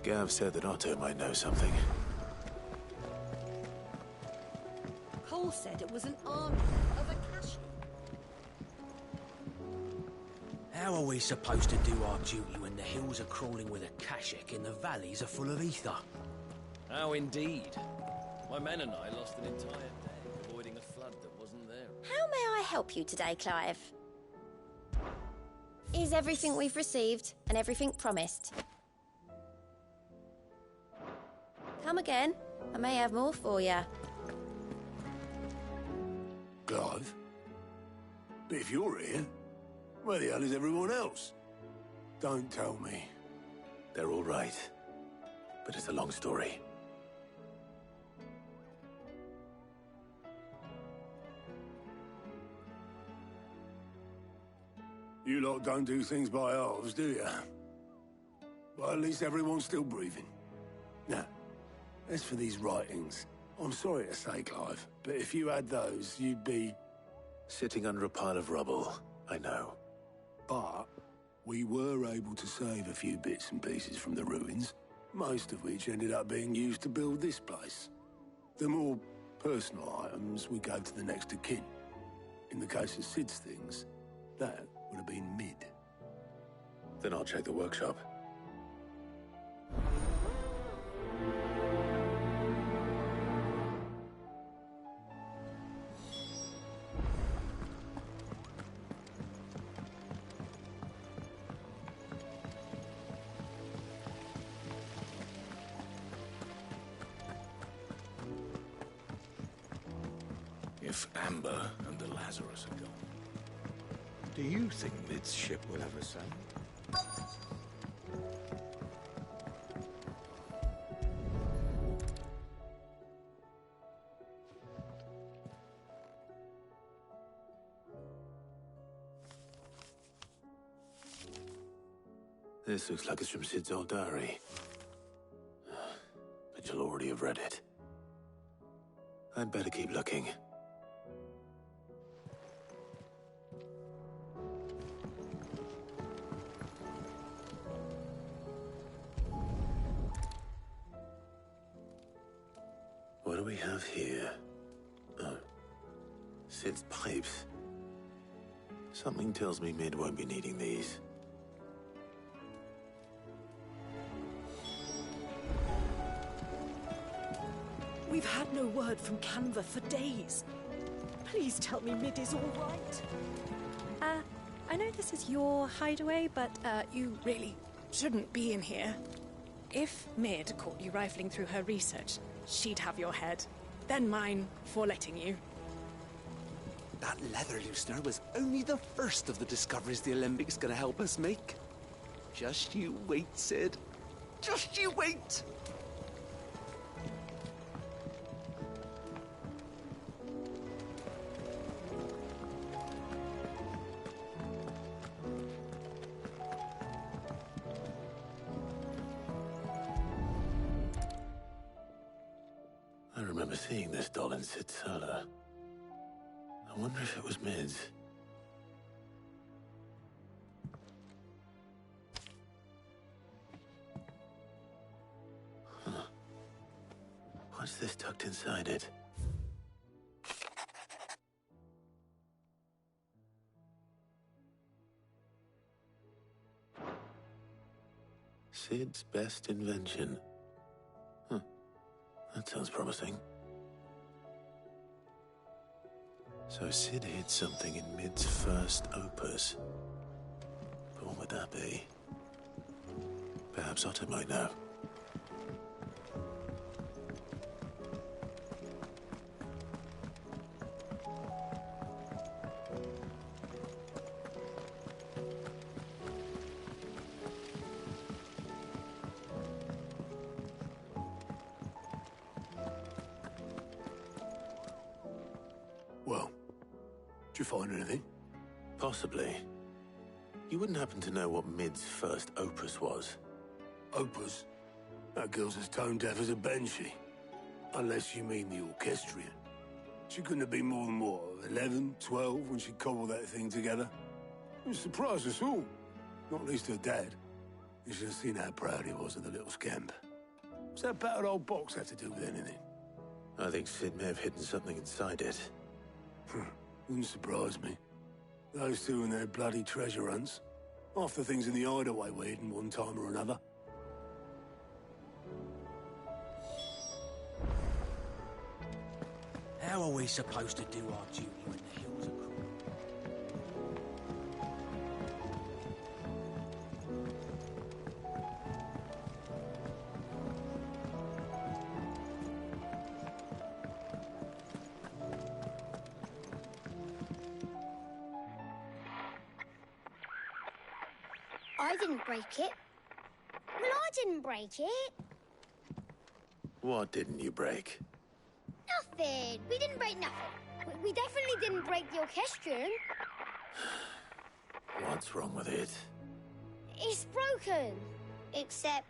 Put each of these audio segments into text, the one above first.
Gav said that Otto might know something. Cole said it was an army of Akashi. How are we supposed to do our duty when the hills are crawling with Akashic and the valleys are full of ether? How indeed. My men and I lost an entire day avoiding a flood that wasn't there. How may I help you today, Clive? Is everything we've received and everything promised? Come again. I may have more for you. Clive? But if you're here, where the hell is everyone else? Don't tell me. They're all right. But it's a long story. You lot don't do things by halves, do you? Well, at least everyone's still breathing. Now, as for these writings, I'm sorry to say, Clive, but if you had those, you'd be... Sitting under a pile of rubble, I know. But we were able to save a few bits and pieces from the ruins, most of which ended up being used to build this place. The more personal items we gave to the next of kin. In the case of Sid's things, that would have been mid. Then I'll check the workshop. If Amber and the Lazarus are gone, do you think Mid's ship will ever sail? This looks like it's from Sid's old diary. But you'll already have read it. I'd better keep looking. What do we have here? Oh. Sid's pipes. Something tells me Mid won't be needing these. We've had no word from Canva for days. Please tell me Mid is all right. I know this is your hideaway, but you really shouldn't be in here. If Mid caught you rifling through her research, she'd have your head. Then mine for letting you. That leather loosener was only the first of the discoveries the Olympic's gonna help us make. Just you wait, Sid. Just you wait! I remember seeing this doll in Sid's cellar. I wonder if it was Mid's. Huh. What's this tucked inside it? Sid's best invention. Huh. That sounds promising. So Sid hid something in Mid's first opus. But what would that be? Perhaps Otto might know. Well, did you find anything? Possibly. You wouldn't happen to know what Mid's first opus was? Opus? That girl's as tone deaf as a banshee. Unless you mean the orchestrion. She couldn't have been more than, what, 11, 12 when she cobbled that thing together? It surprised us all. Not least her dad. You should have seen how proud he was of the little scamp. What's that battered old box have to do with anything? I think Sid may have hidden something inside it. Wouldn't surprise me. Those two and their bloody treasure hunts. Half the things in the hideaway were hidden one time or another. How are we supposed to do our duty when the hills are crawling? I didn't break it. Well, I didn't break it. What didn't you break? Nothing. We didn't break nothing. We definitely didn't break the orchestrion. What's wrong with it? It's broken. Except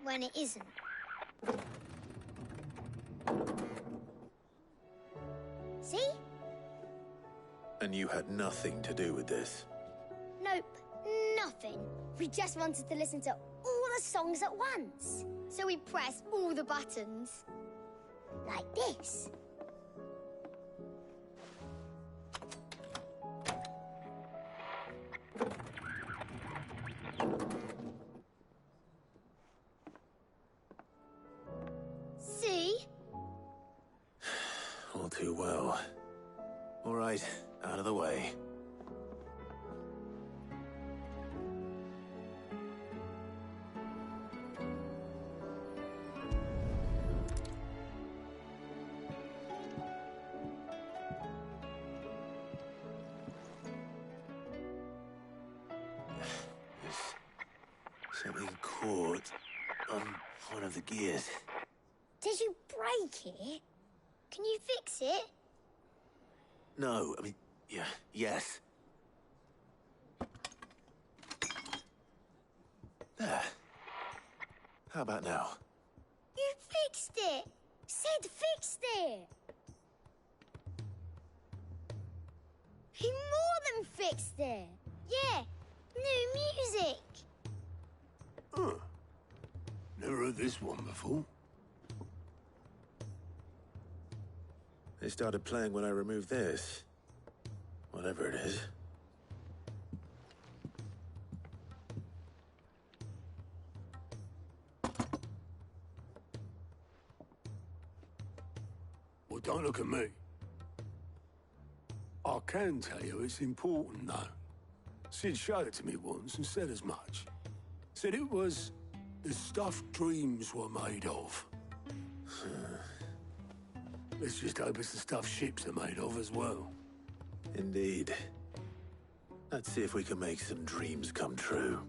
when it isn't. See? And you had nothing to do with this? Nope. Nothing. We just wanted to listen to all the songs at once. So we pressed all the buttons. Like this. See? All too well. All right, out of the way. Something caught on one of the gears. Did you break it? Can you fix it? No, I mean, yeah, yes. There. How about now? You fixed it! Sid fixed it! He more than fixed it! Yeah, new music! Huh. Never heard this one before. They started playing when I removed this. Whatever it is. Well, don't look at me. I can tell you it's important, though. Sid showed it to me once and said as much. Said it was the stuff dreams were made of. Let's just hope it's the stuff ships are made of as well. Indeed. Let's see if we can make some dreams come true.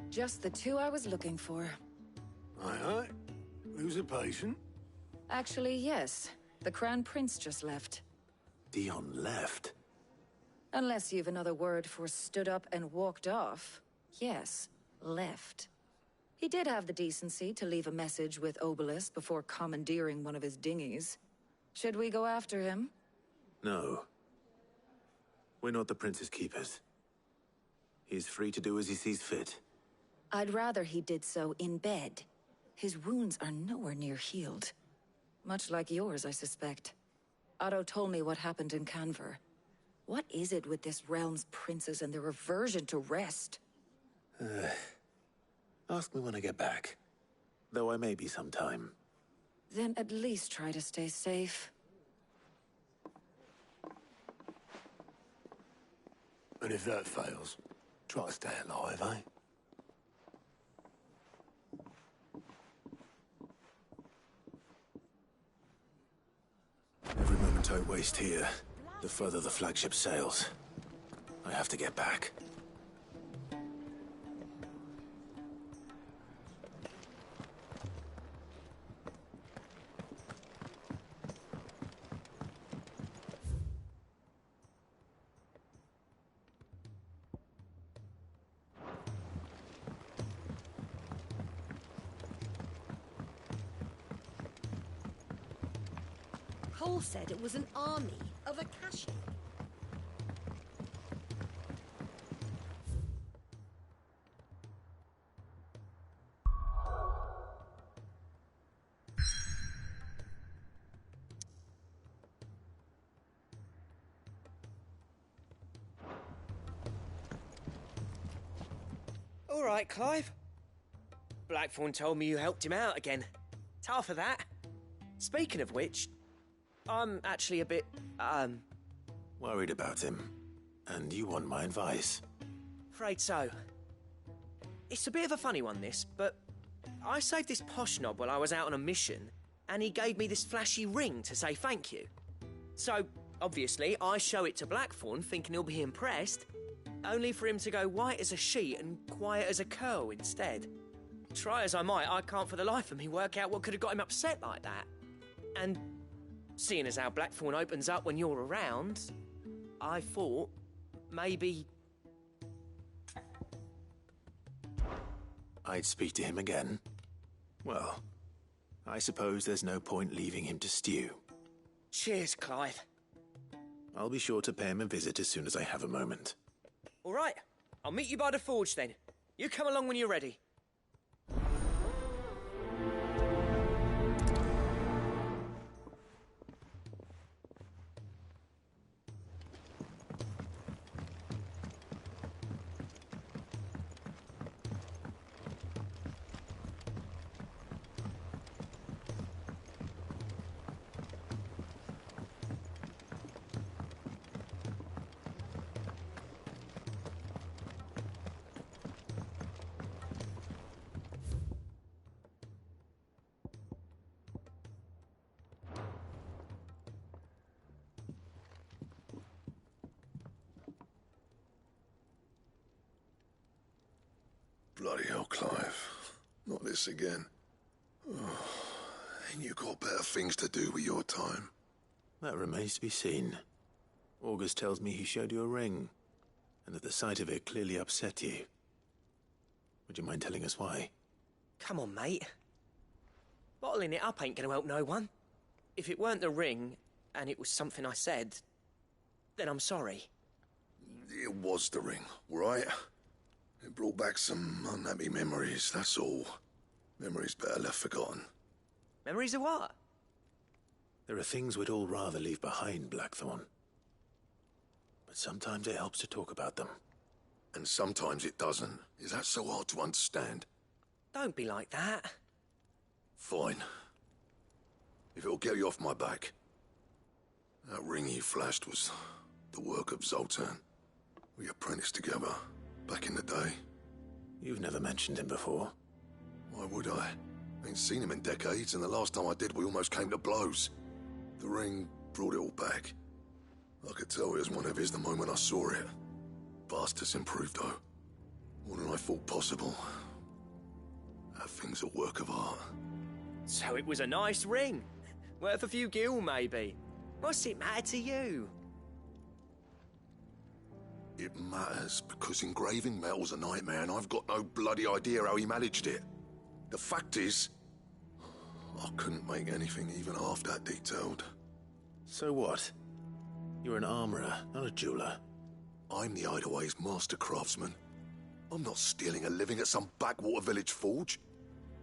Just the two I was looking for. Aye. Who's a patient? Actually, yes. The Crown Prince just left. Dion left? Unless you've another word for stood up and walked off. Yes, left. He did have the decency to leave a message with Obelisk before commandeering one of his dinghies. Should we go after him? No. We're not the Prince's keepers. He's free to do as he sees fit. I'd rather he did so in bed. His wounds are nowhere near healed. Much like yours, I suspect. Otto told me what happened in Canver. What is it with this realm's princes and their aversion to rest? Ask me when I get back. Though I may be sometime. Then at least try to stay safe. And if that fails, try to stay alive, eh? Every moment I waste here, the further the flagship sails. I have to get back. all said it was an army of Akashi. All right, Clive. Blackthorn told me you helped him out again. Tough for that. Speaking of which, I'm actually a bit, Worried about him. And you want my advice? afraid so. It's a bit of a funny one, this, but I saved this posh knob while I was out on a mission, and he gave me this flashy ring to say thank you. So, obviously, I show it to Blackthorn, thinking he'll be impressed, only for him to go white as a sheet and quiet as a curl instead. Try as I might, I can't for the life of me work out what could have got him upset like that. And seeing as how Blackthorn opens up when you're around, I thought maybe... I'd speak to him again. Well, I suppose there's no point leaving him to stew. Cheers, Clive. I'll be sure to pay him a visit as soon as I have a moment. All right, I'll meet you by the forge then. You come along when you're ready. Bloody hell, Clive. Not this again. Oh, ain't you got better things to do with your time? That remains to be seen. August tells me he showed you a ring, and that the sight of it clearly upset you. Would you mind telling us why? Come on, mate. Bottling it up ain't gonna help no one. If it weren't the ring, and it was something I said, then I'm sorry. It was the ring, right? It brought back some unhappy memories, that's all. Memories better left forgotten. Memories of what? There are things we'd all rather leave behind, Blackthorn. But sometimes it helps to talk about them. And sometimes it doesn't. Is that so hard to understand? Don't be like that. Fine. If it'll get you off my back. That ring you flashed was the work of Zoltan. We apprenticed together. Back in the day. You've never mentioned him before. Why would I? Ain't seen him in decades, and the last time I did, we almost came to blows. The ring brought it all back. I could tell it was one of his the moment I saw it. Bastard's improved, though. More than I thought possible. That thing's a work of art. So it was a nice ring. Worth a few gil, maybe. What's it matter to you? It matters because engraving metal's a nightmare and I've got no bloody idea how he managed it. The fact is, I couldn't make anything even half that detailed. So what? You're an armorer, not a jeweler. I'm the Hideaway's master craftsman. I'm not stealing a living at some backwater village forge.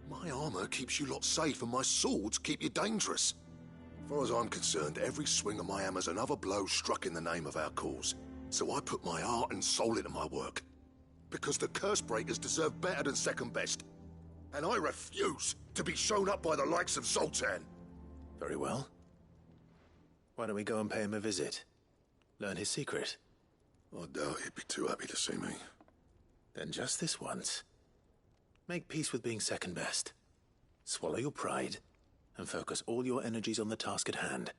My armor keeps you lot safe and my swords keep you dangerous. As far as I'm concerned, every swing of my hammer's another blow struck in the name of our cause. So I put my heart and soul into my work. Because the curse breakers deserve better than second best. And I refuse to be shown up by the likes of Zoltan. Very well. Why don't we go and pay him a visit? Learn his secret. I doubt he'd be too happy to see me. Then just this once. Make peace with being second best. Swallow your pride and focus all your energies on the task at hand.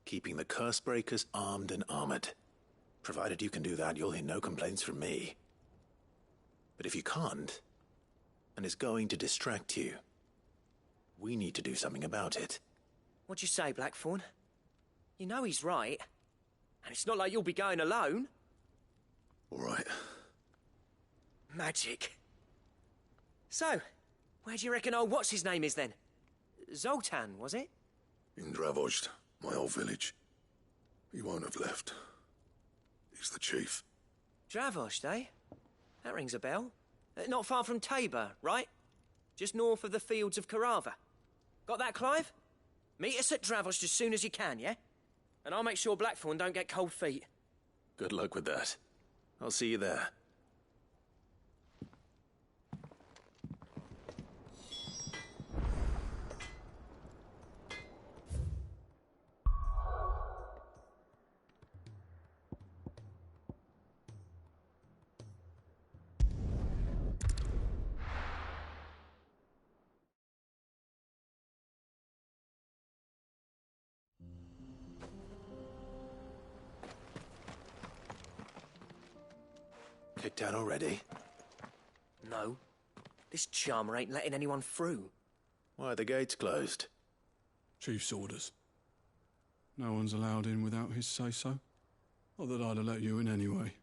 Keeping the curse breakers armed and armored. Provided you can do that, you'll hear no complaints from me. But if you can't, and it's going to distract you, we need to do something about it. What'd you say, Blackthorn? You know he's right. And it's not like you'll be going alone. All right. Magic. So, where do you reckon old what's-his-name is then? Zoltan, was it? Indravozd, My old village. He won't have left. He's the chief. Dravost, eh? That rings a bell. Not far from Tabor, right? Just north of the fields of Carava. Got that, Clive? Meet us at Dravost as soon as you can, yeah? And I'll make sure Blackthorn don't get cold feet. Good luck with that. I'll see you there. Kicked out already? No. This charmer ain't letting anyone through. Why are the gates closed? Chief's orders. No one's allowed in without his say-so. Not that I'd have let you in anyway.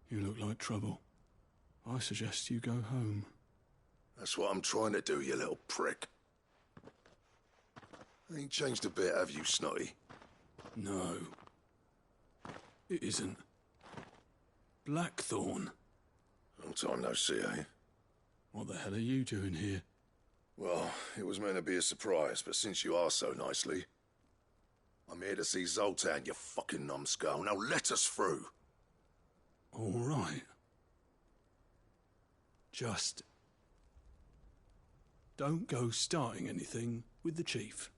You look like trouble. I suggest you go home. That's what I'm trying to do, you little prick. Ain't changed a bit, have you, Snotty? No. It isn't. Blackthorn. Long time no see, eh? What the hell are you doing here? Well, it was meant to be a surprise, but since you are so nicely, I'm here to see Zoltan, you fucking numbskull. Now let us through. All right. Just don't go starting anything with the chief.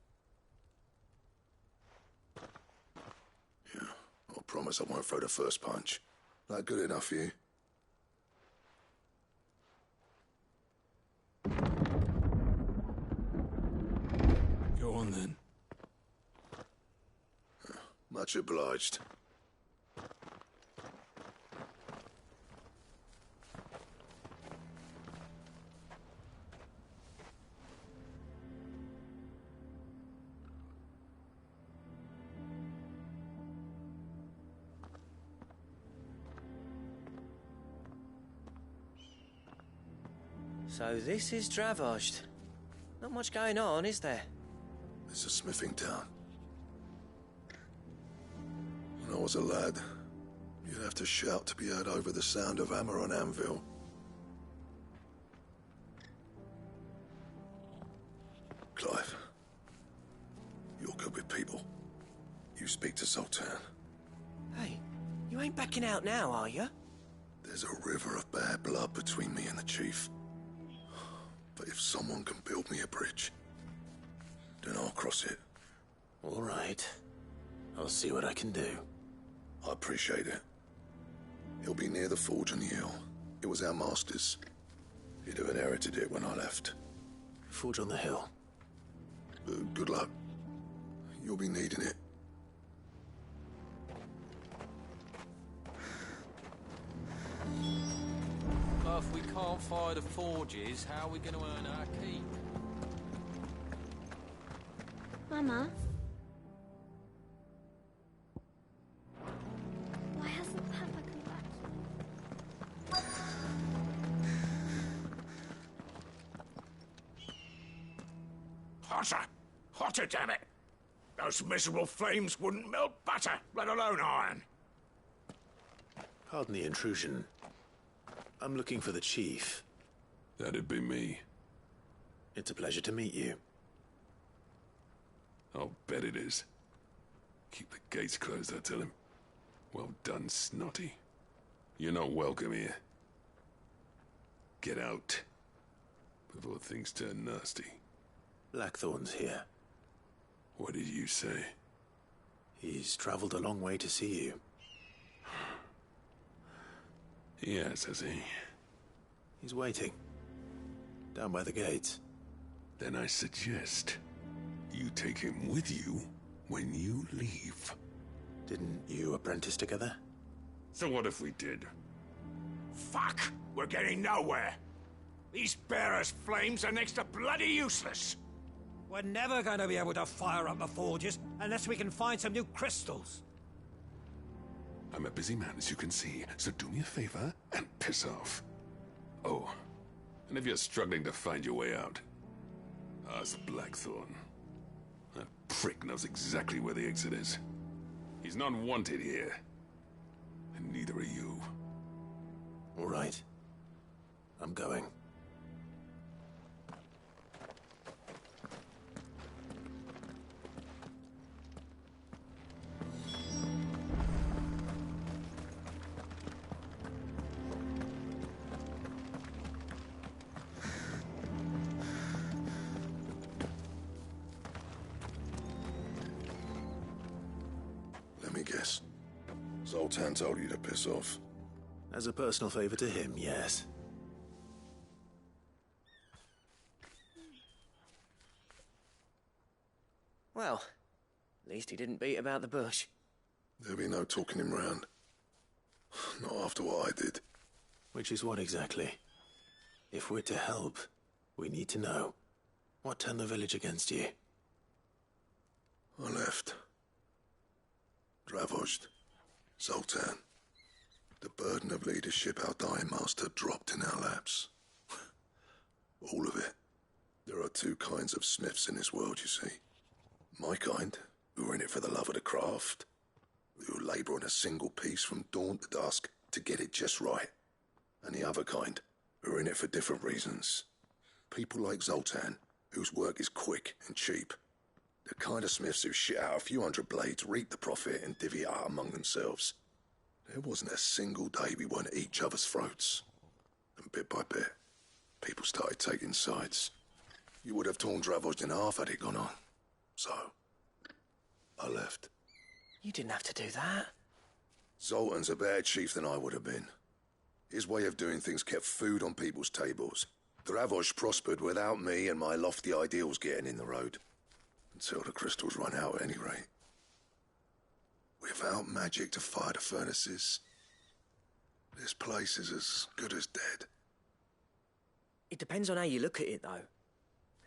Yeah, I promise I won't throw the first punch. That good enough for you? Go on then. Much obliged. So this is Dravost. Not much going on, is there? It's a smithing town. When I was a lad, you'd have to shout to be heard over the sound of hammer on anvil. Clive, you're good with people. You speak to Zoltan. Hey, you ain't backing out now, are you? There's a river of bad blood between me and the chief. But if someone can build me a bridge, then I'll cross it. All right. I'll see what I can do. I appreciate it. He'll be near the forge on the hill. It was our master's. He'd have inherited it when I left. Forge on the hill. Good luck. You'll be needing it. Well, if we can't fire the forges, how are we going to earn our keep? Mama? Why hasn't Papa come back? Hotter! Hotter, damn it! Those miserable flames wouldn't melt butter, let alone iron. Pardon the intrusion. I'm looking for the chief. That'd be me. It's a pleasure to meet you. I'll bet it is. Keep the gates closed, I tell him. Well done, Snotty. You're not welcome here. Get out. Before things turn nasty. Blackthorn's here. What did you say? He's traveled a long way to see you. Yes, has he? He's waiting. Down by the gates. Then I suggest you take him with you when you leave. Didn't you apprentice together? So what if we did? Fuck! We're getting nowhere. These bearers' flames are next to bloody useless. We're never going to be able to fire up the forges unless we can find some new crystals. I'm a busy man, as you can see, so do me a favor and piss off. Oh, and if you're struggling to find your way out, ask Blackthorn. I've prick knows exactly where the exit is. He's not wanted here. And neither are you. All right. I'm going. Let me guess. Zoltan told you to piss off. As a personal favor to him, yes. Well, at least he didn't beat about the bush. There'll be no talking him round. Not after what I did. Which is what exactly? If we're to help, we need to know. What turned the village against you? I left. Dravozd. Zoltan. The burden of leadership our dying master dropped in our laps. All of it. There are two kinds of smiths in this world, you see. My kind, who are in it for the love of the craft, who labour on a single piece from dawn to dusk to get it just right. And the other kind, who are in it for different reasons. People like Zoltan, whose work is quick and cheap. The kind of smiths who shit out a few hundred blades, reap the profit, and divvy it out among themselves. There wasn't a single day we weren't at each other's throats. And bit by bit, people started taking sides. You would have torn Dravozd in half had it gone on. So, I left. You didn't have to do that. Zoltan's a better chief than I would have been. His way of doing things kept food on people's tables. Dravozd prospered without me and my lofty ideals getting in the road. Until the crystals run out at any rate. Without magic to fire the furnaces, this place is as good as dead. It depends on how you look at it, though.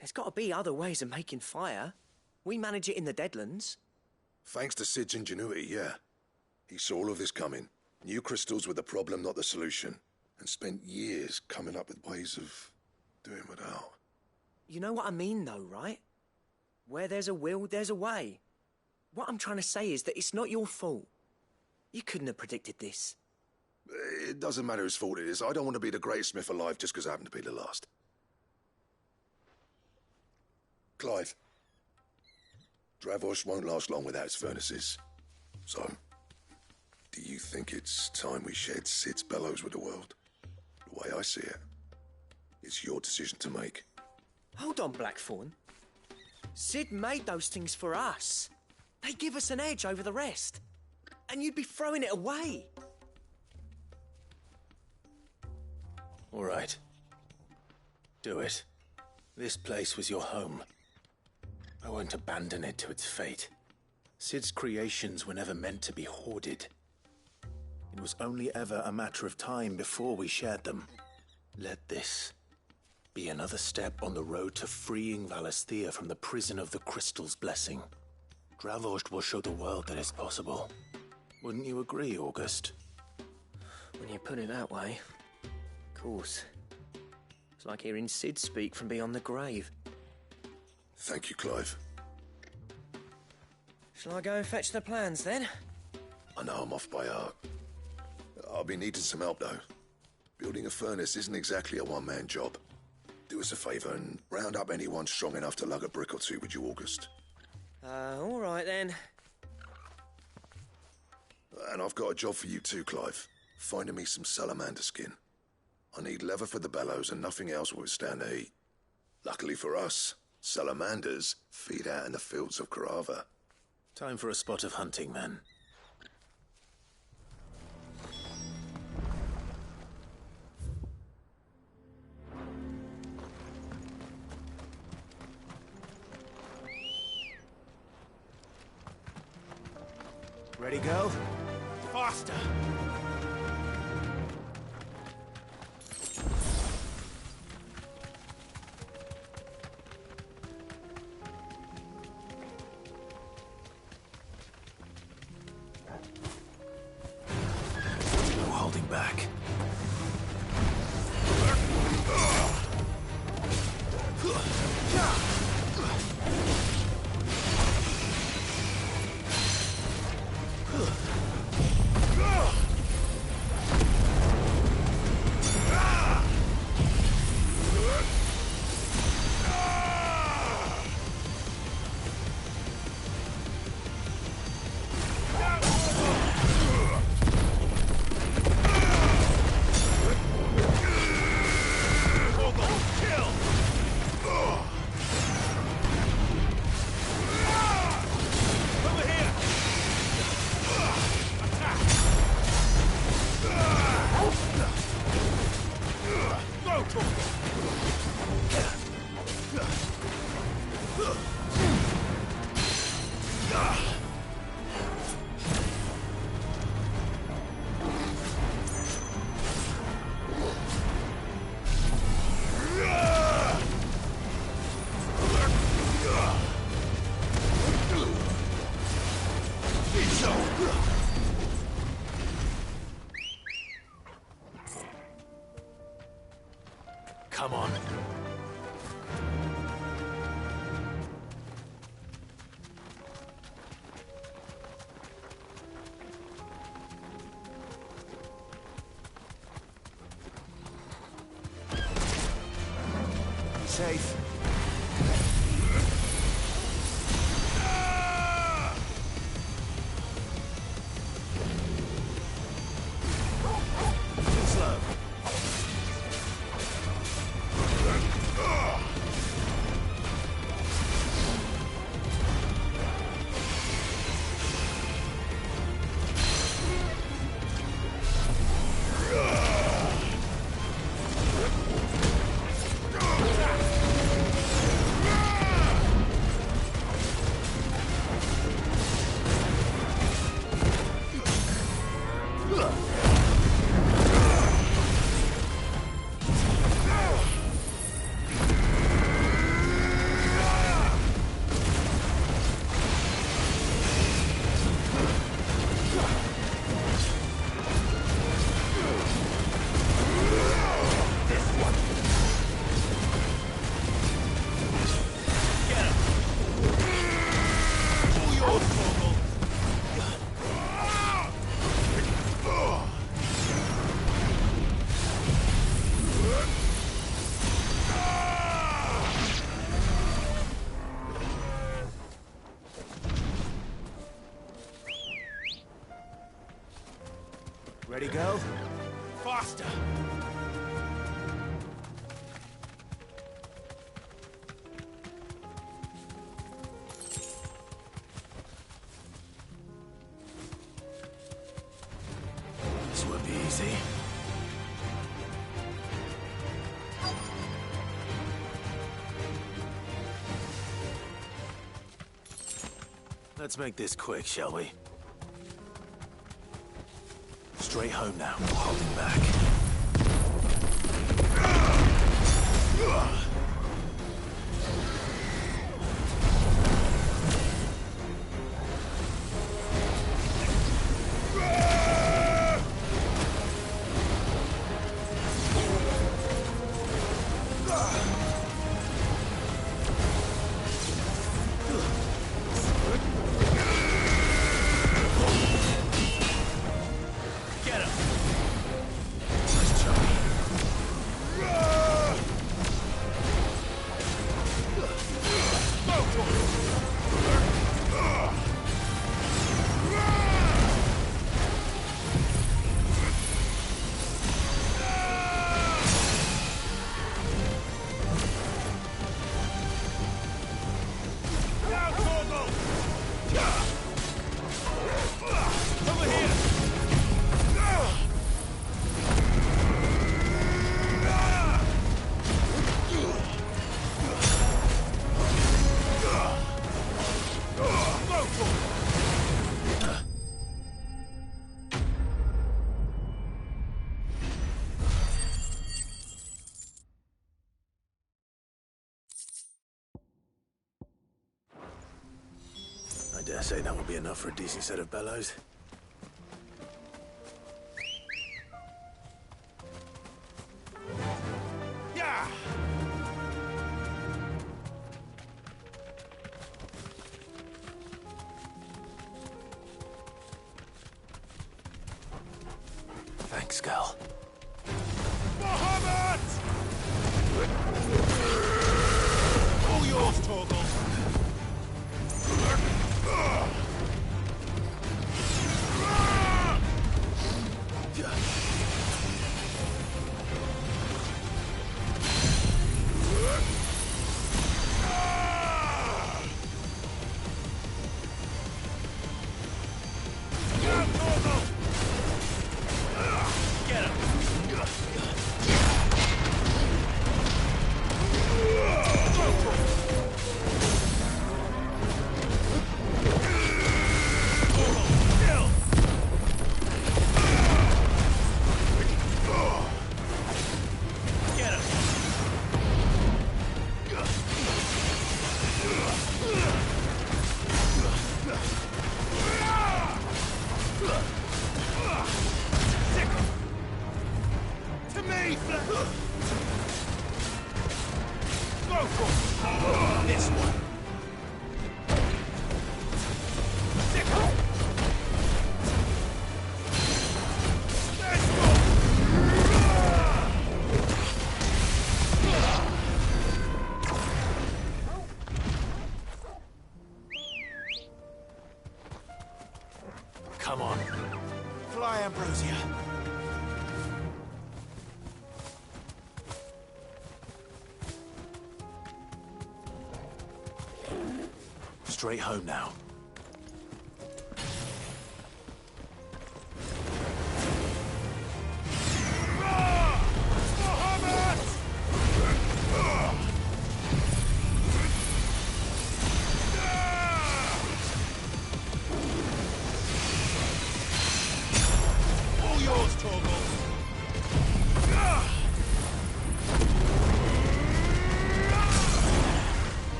There's got to be other ways of making fire. We manage it in the Deadlands. Thanks to Sid's ingenuity, yeah. He saw all of this coming. Knew crystals were the problem, not the solution. And spent years coming up with ways of doing without. You know what I mean, though, right? Where there's a will, there's a way. What I'm trying to say is that it's not your fault. You couldn't have predicted this. It doesn't matter whose fault it is. I don't want to be the greatest smith alive just because I happen to be the last. Clive. Dravozd won't last long without its furnaces. So, do you think it's time we shared Sid's bellows with the world? The way I see it, it's your decision to make. Hold on, Blackthorn. Sid made those things for us. They give us an edge over the rest. And you'd be throwing it away. All right. Do it. This place was your home. I won't abandon it to its fate. Sid's creations were never meant to be hoarded. It was only ever a matter of time before we shared them. Let this be another step on the road to freeing Valisthea from the prison of the Crystal's blessing. Dravozd will show the world that it's possible. Wouldn't you agree, August? When you put it that way, of course. It's like hearing Sid speak from beyond the grave. Thank you, Clive. Shall I go and fetch the plans, then? I know I'm off by heart. I'll be needing some help, though. Building a furnace isn't exactly a one-man job. Do us a favour and round up anyone strong enough to lug a brick or two, would you, August? All right, then. And I've got a job for you too, Clive. Finding me some salamander skin. I need leather for the bellows and nothing else will withstand the heat. Luckily for us, salamanders feed out in the fields of Karava. Time for a spot of hunting, men. Ready, go? Faster! No holding back. come on. Safe. Slow. Ready, go? Faster! This won't be easy. Let's make this quick, shall we? Straight home now, holding back. I dare say that will be enough for a decent set of bellows. Yeah! Thanks, girl. Bahamut! All yours, Torgal. Go for it! This one! Come on. Fly, Ambrosia. Straight home now. All yours, Torgal.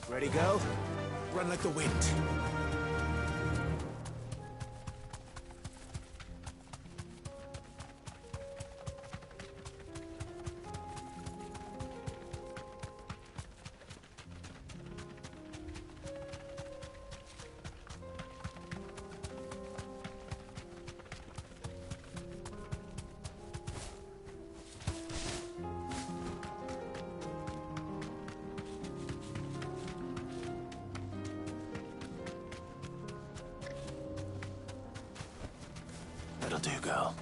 Ready, girl? Run like the wind. That'll do, girl.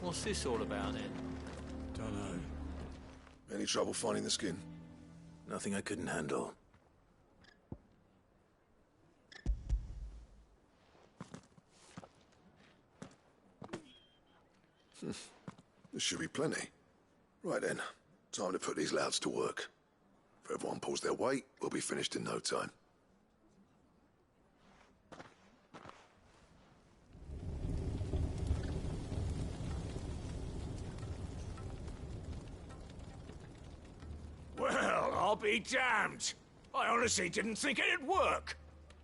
What's this all about, then? Dunno. Any trouble finding the skin? Nothing I couldn't handle. There should be plenty. Right then, time to put these louds to work. If everyone pulls their weight, we'll be finished in no time. Well, I'll be damned. I honestly didn't think it'd work.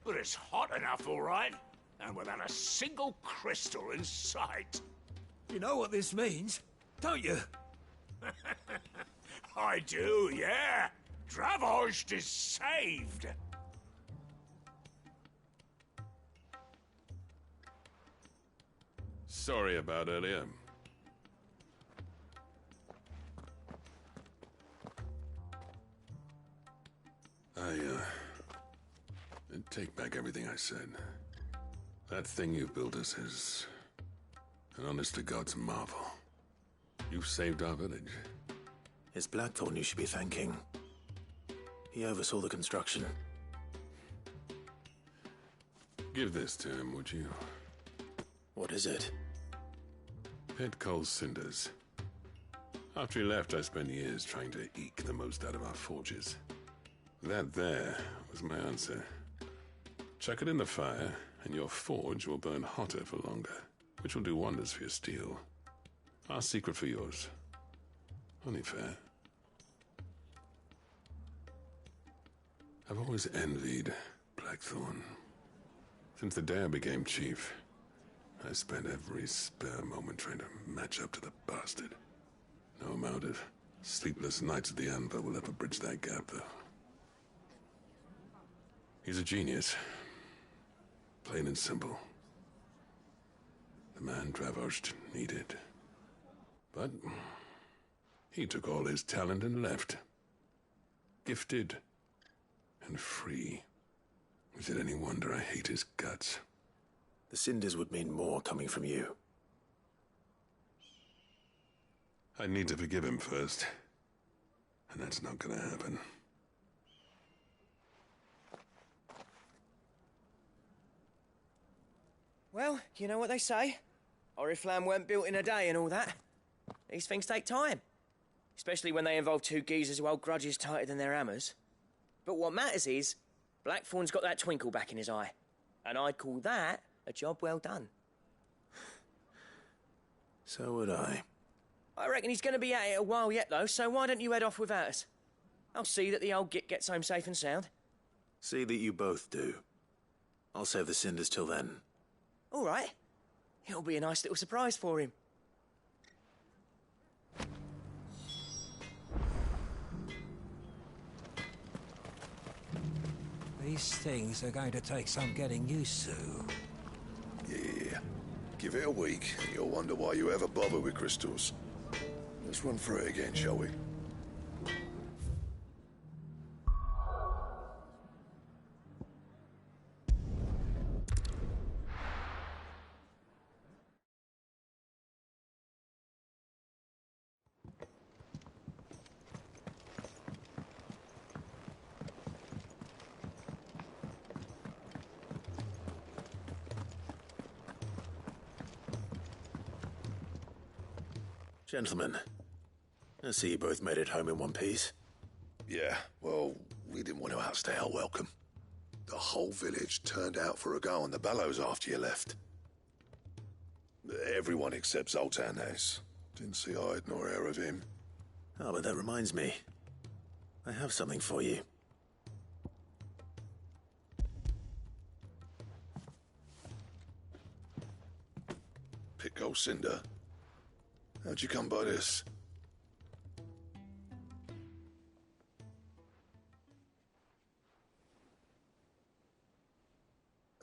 But it's hot enough, all right. And without a single crystal in sight. You know what this means, don't you? I do, yeah. Dravost is saved. Sorry about earlier. I take back everything I said. That thing you built us is an honest-to-God's marvel. You saved our village. It's Blackthorn you should be thanking. He oversaw the construction. Give this to him, would you? What is it? Pet Cole's cinders. After he left, I spent years trying to eke the most out of our forges. That there was my answer. Chuck it in the fire, and your forge will burn hotter for longer, which will do wonders for your steel. Our secret for yours. Only fair. I've always envied Blackthorn. Since the day I became chief, I spent every spare moment trying to match up to the bastard. No amount of sleepless nights at the Anvil will ever bridge that gap, though. He's a genius. Plain and simple. The man Dravost needed. But he took all his talent and left. Gifted and free. Is it any wonder I hate his guts? The cinders would mean more coming from you. I need to forgive him first. And that's not gonna happen. Well, you know what they say. Oriflamme weren't built in a day and all that. These things take time. Especially when they involve two geezers who hold grudges tighter than their hammers. But what matters is, Blackthorn's got that twinkle back in his eye. And I'd call that a job well done. So would I. I reckon he's going to be at it a while yet, though, so why don't you head off without us? I'll see that the old git gets home safe and sound. See that you both do. I'll save the cinders till then. All right. It'll be a nice little surprise for him. These things are going to take some getting used to. Yeah. Give it a week, and you'll wonder why you ever bother with crystals. Let's run through it again, shall we? Gentlemen, I see you both made it home in one piece. Yeah, well, we didn't want to outstay our welcome. The whole village turned out for a go on the bellows after you left. Everyone except Zoltan has. Didn't see hide nor hair of him. Oh, but that reminds me. I have something for you. Pit gold cinder? How'd you come by this?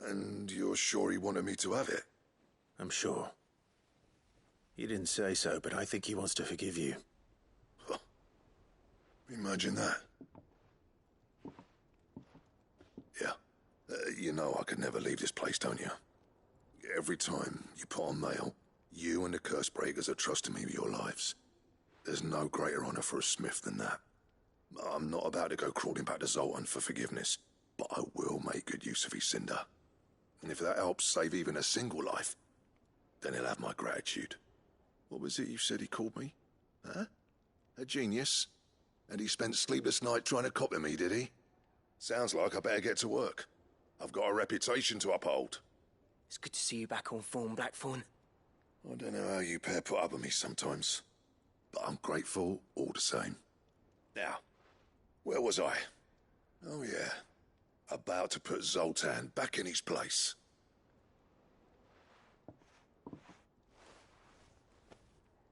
And you're sure he wanted me to have it? I'm sure. He didn't say so, but I think he wants to forgive you. Huh. Imagine that. Yeah. You know I could never leave this place, don't you? Every time you put on mail, you and the curse breakers are trusting me with your lives. There's no greater honor for a smith than that. I'm not about to go crawling back to Zoltan for forgiveness, but I will make good use of his cinder. And if that helps save even a single life, then he'll have my gratitude. What was it you said he called me? Huh? A genius? And he spent sleepless night trying to copy me, did he? Sounds like I better get to work. I've got a reputation to uphold. It's good to see you back on form, Blackthorn. I don't know how you pair put up with me sometimes, but I'm grateful all the same. Now, where was I? Oh yeah, about to put Zoltan back in his place.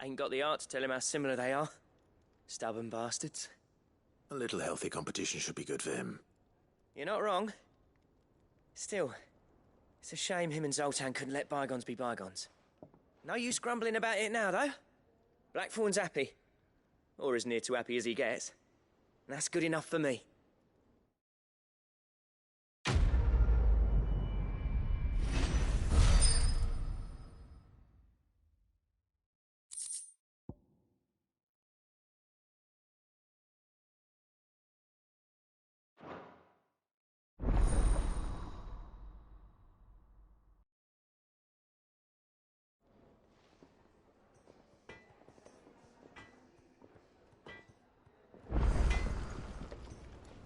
Ain't got the art to tell him how similar they are. Stubborn bastards. A little healthy competition should be good for him. You're not wrong. Still, it's a shame him and Zoltan couldn't let bygones be bygones. No use grumbling about it now, though. Blackthorn's happy. Or as near to happy as he gets. And that's good enough for me.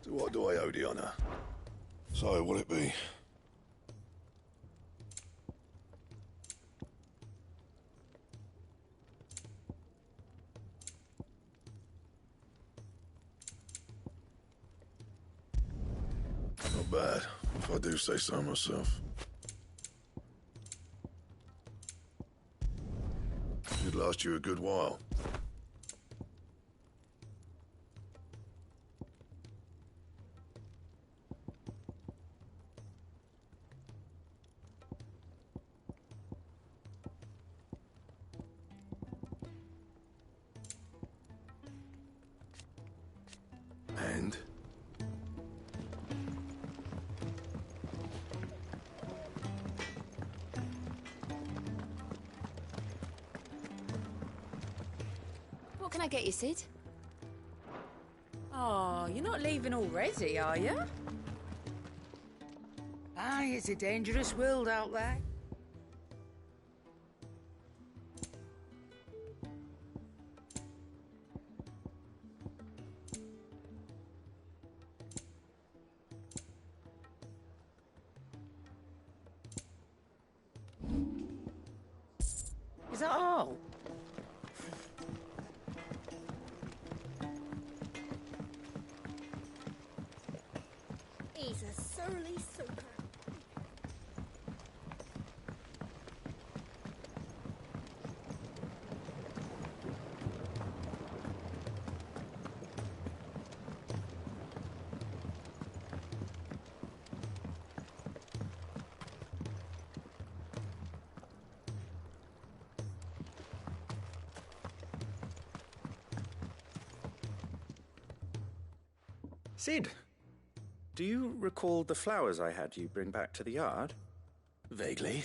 To what do I owe the honor? So, what'll it be? Not bad, if I do say so myself. It'd last you a good while. And? What can I get you, Sid? Oh, you're not leaving already, are you? Aye, it's a dangerous world out there. He's a surly super. Sid, do you recall the flowers I had you bring back to the yard? Vaguely.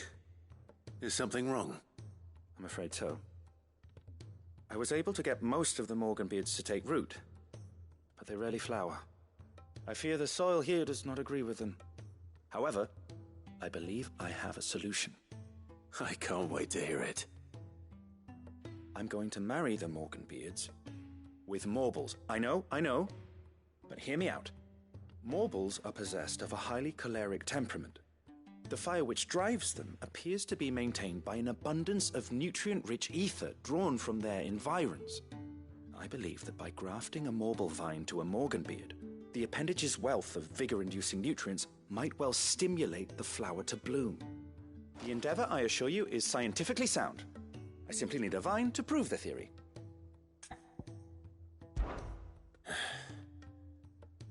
Is something wrong? I'm afraid so. I was able to get most of the Morganbeards to take root, but they rarely flower. I fear the soil here does not agree with them. However, I believe I have a solution. I can't wait to hear it. I'm going to marry the Morganbeards with Morbles. I know. But hear me out. Morbles are possessed of a highly choleric temperament. The fire which drives them appears to be maintained by an abundance of nutrient-rich ether drawn from their environs. I believe that by grafting a Morble vine to a Morganbeard, the appendage's wealth of vigor-inducing nutrients might well stimulate the flower to bloom. The endeavor, I assure you, is scientifically sound. I simply need a vine to prove the theory.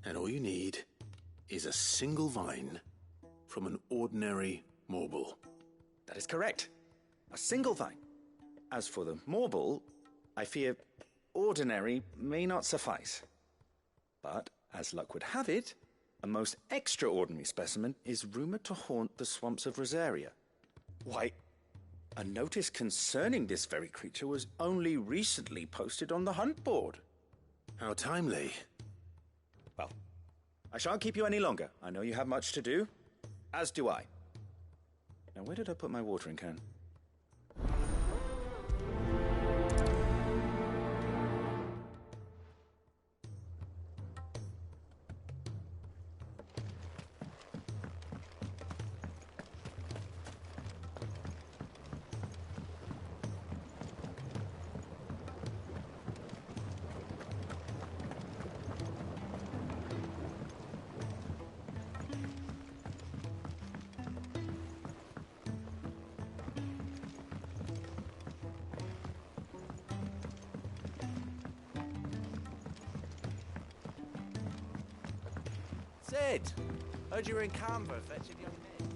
And all you need is a single vine from an ordinary Morble. That is correct. A single vine. As for the Morble, I fear ordinary may not suffice. But, as luck would have it, a most extraordinary specimen is rumored to haunt the swamps of Rosaria. Why, a notice concerning this very creature was only recently posted on the hunt board. How timely. Well, I shan't keep you any longer. I know you have much to do, as do I. Now, where did I put my watering can? Sid! Heard you were in Canberra fetching young men.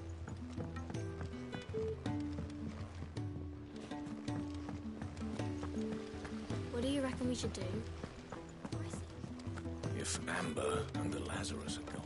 What do you reckon we should do? If Amber and the Lazarus are gone.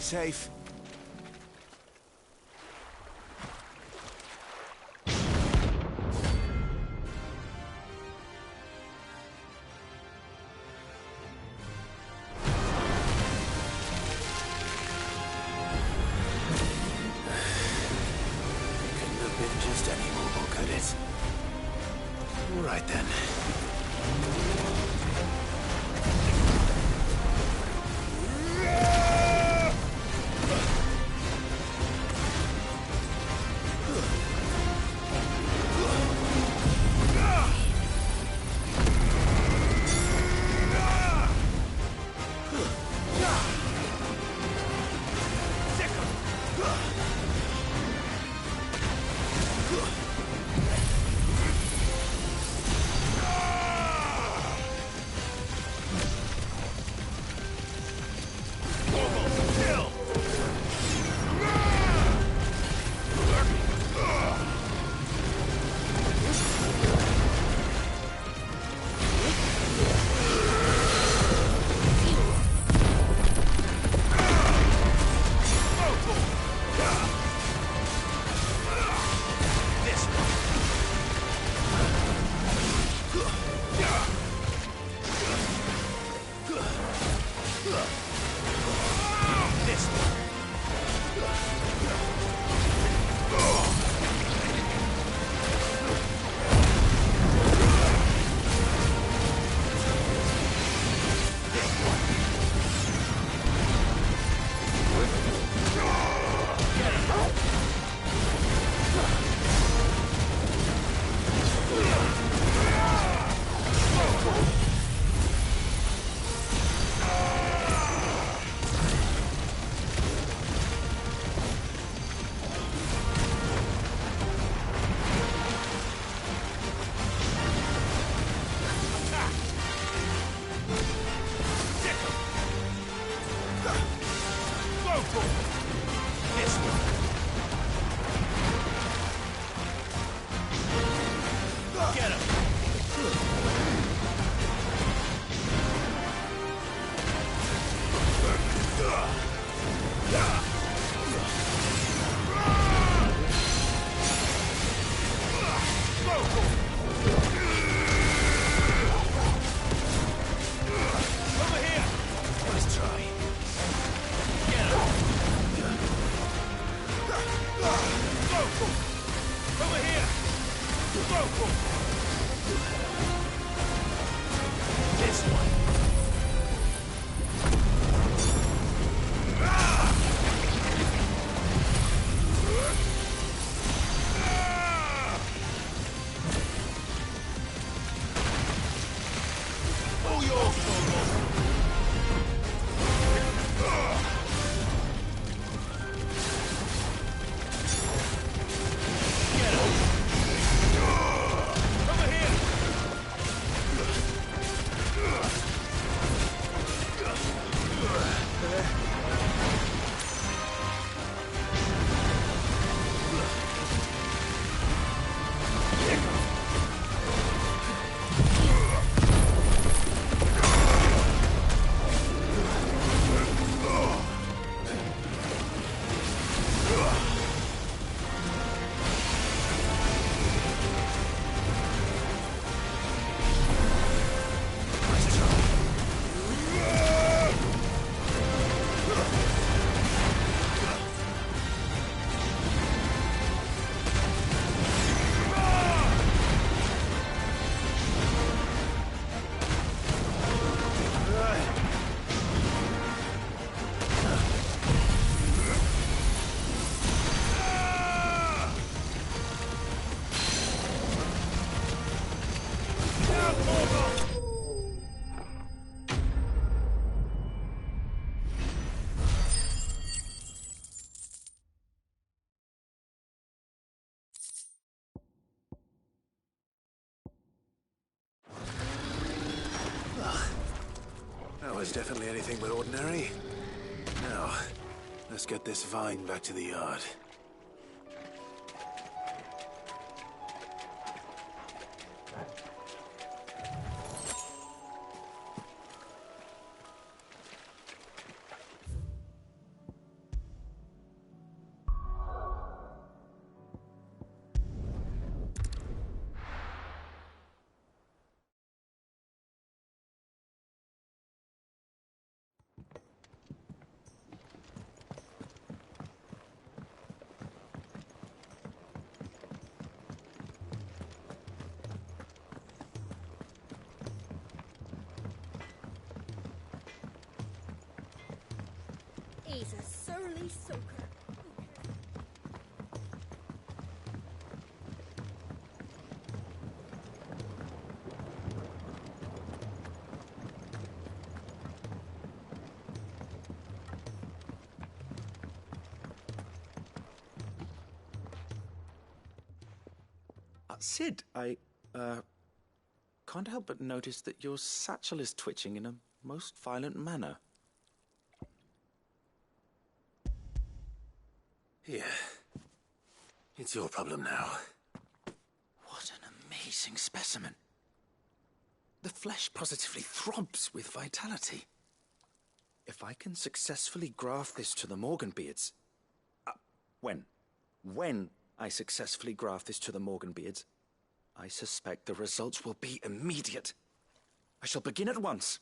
safe. Couldn't have been just any mortal, could it? All right then. That was definitely anything but ordinary. Now, let's get this vine back to the yard. He's a surly soaker. Sid, I can't help but notice that your satchel is twitching in a most violent manner. Here. It's your problem now. What an amazing specimen. The flesh positively throbs with vitality. If I can successfully graft this to the Morganbeards... When I successfully graft this to the Morganbeards, I suspect the results will be immediate. I shall begin at once.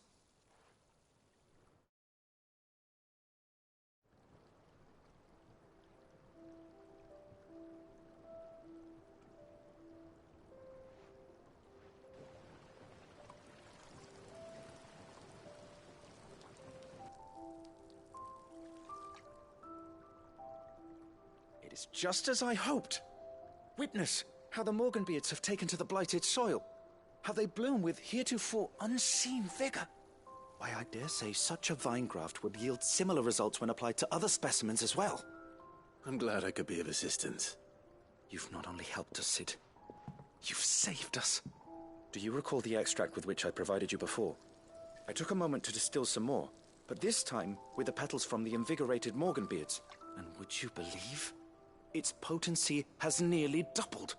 It is just as I hoped. Witness how the Morganbeards have taken to the blighted soil, how they bloom with heretofore unseen vigor. Why, I dare say such a vine graft would yield similar results when applied to other specimens as well. I'm glad I could be of assistance. You've not only helped us, Sid, you've saved us. Do you recall the extract with which I provided you before? I took a moment to distill some more, but this time with the petals from the invigorated Morganbeards. And would you believe? Its potency has nearly doubled.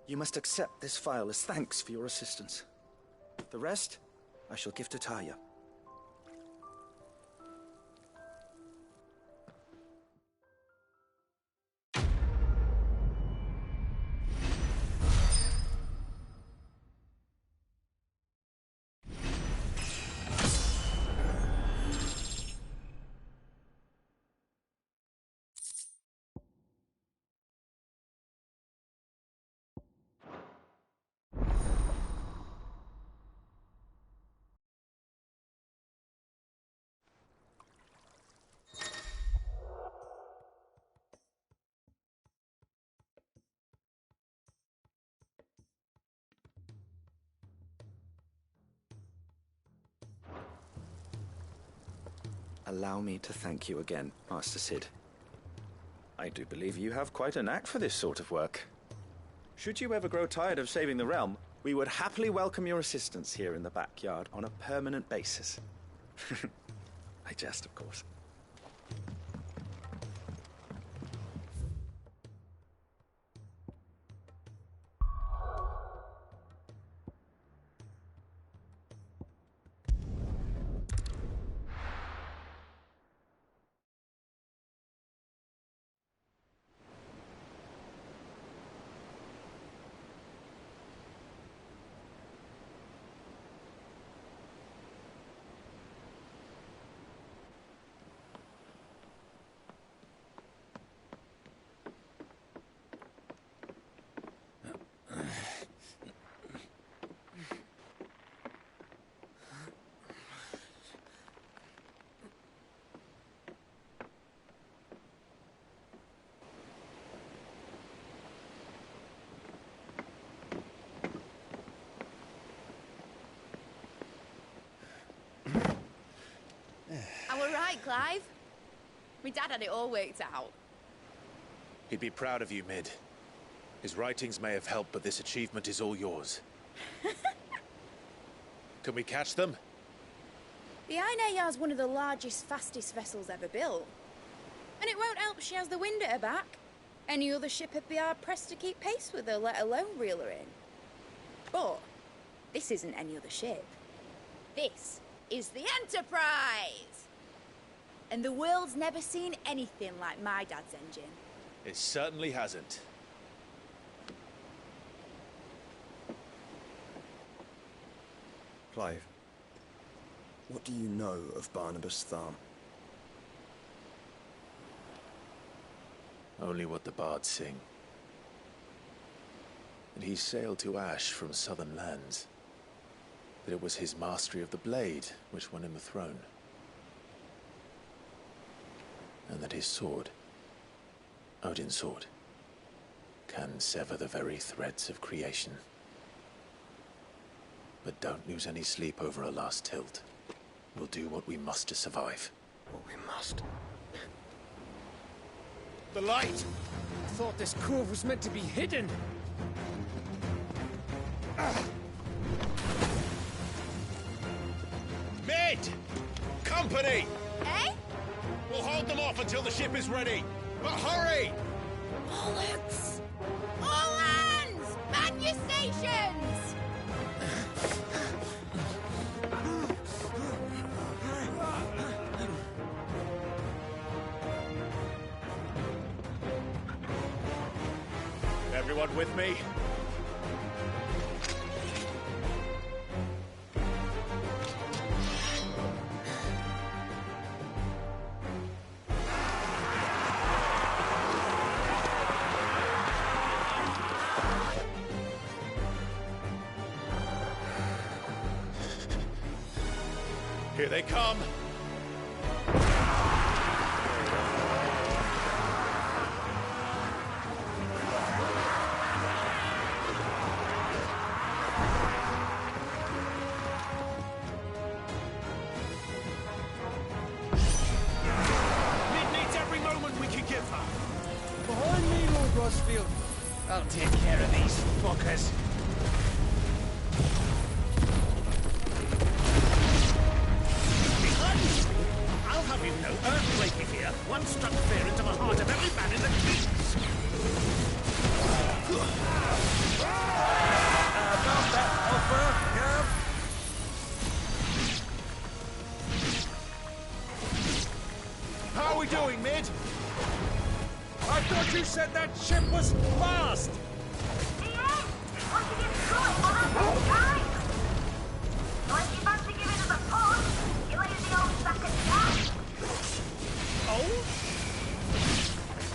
You must accept this phial as thanks for your assistance. The rest, I shall give to Taya. Allow me to thank you again, Master Sid. I do believe you have quite a knack for this sort of work. Should you ever grow tired of saving the realm, we would happily welcome your assistance here in the backyard on a permanent basis. I jest, of course. Right, Clive? My dad had it all worked out. He'd be proud of you, Mid. His writings may have helped, but this achievement is all yours. Can we catch them? The Ainayar's one of the largest, fastest vessels ever built. And it won't help she has the wind at her back. Any other ship would be hard-pressed to keep pace with her, let alone reel her in. But this isn't any other ship. This is the Enterprise! And the world's never seen anything like my dad's engine. It certainly hasn't. Clive, what do you know of Barnabas Tharm? Only what the bards sing. And he sailed to Ash from southern lands. That it was his mastery of the blade which won him the throne. and that his sword, Odin's sword, can sever the very threads of creation. But don't lose any sleep over a last tilt. We'll do what we must to survive. What we must. The light! I thought this cove was meant to be hidden. Mid! Company! Eh? We'll hold them off until the ship is ready. But hurry! Bollocks! All hands! Man your stations! Everyone with me? Here they come. Mid needs every moment we can give her. Behind me, Lord Rosfield. I'll take care of these fuckers. I'll have you know, earthquake here once struck fear into the heart of every man in the Kings. About that offer, Gav? How are we doing, Mid? I thought you said that ship was fast!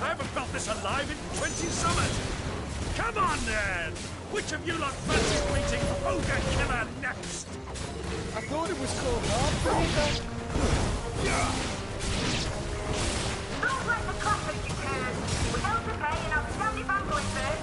I haven't felt this alive in 20 summers. Come on, then! Which of you lot fancies meeting Ogre Killer next? I thought it was called Heartbreaker. Don't let the classic you can. We held to pay and I'll stand if I'm going first.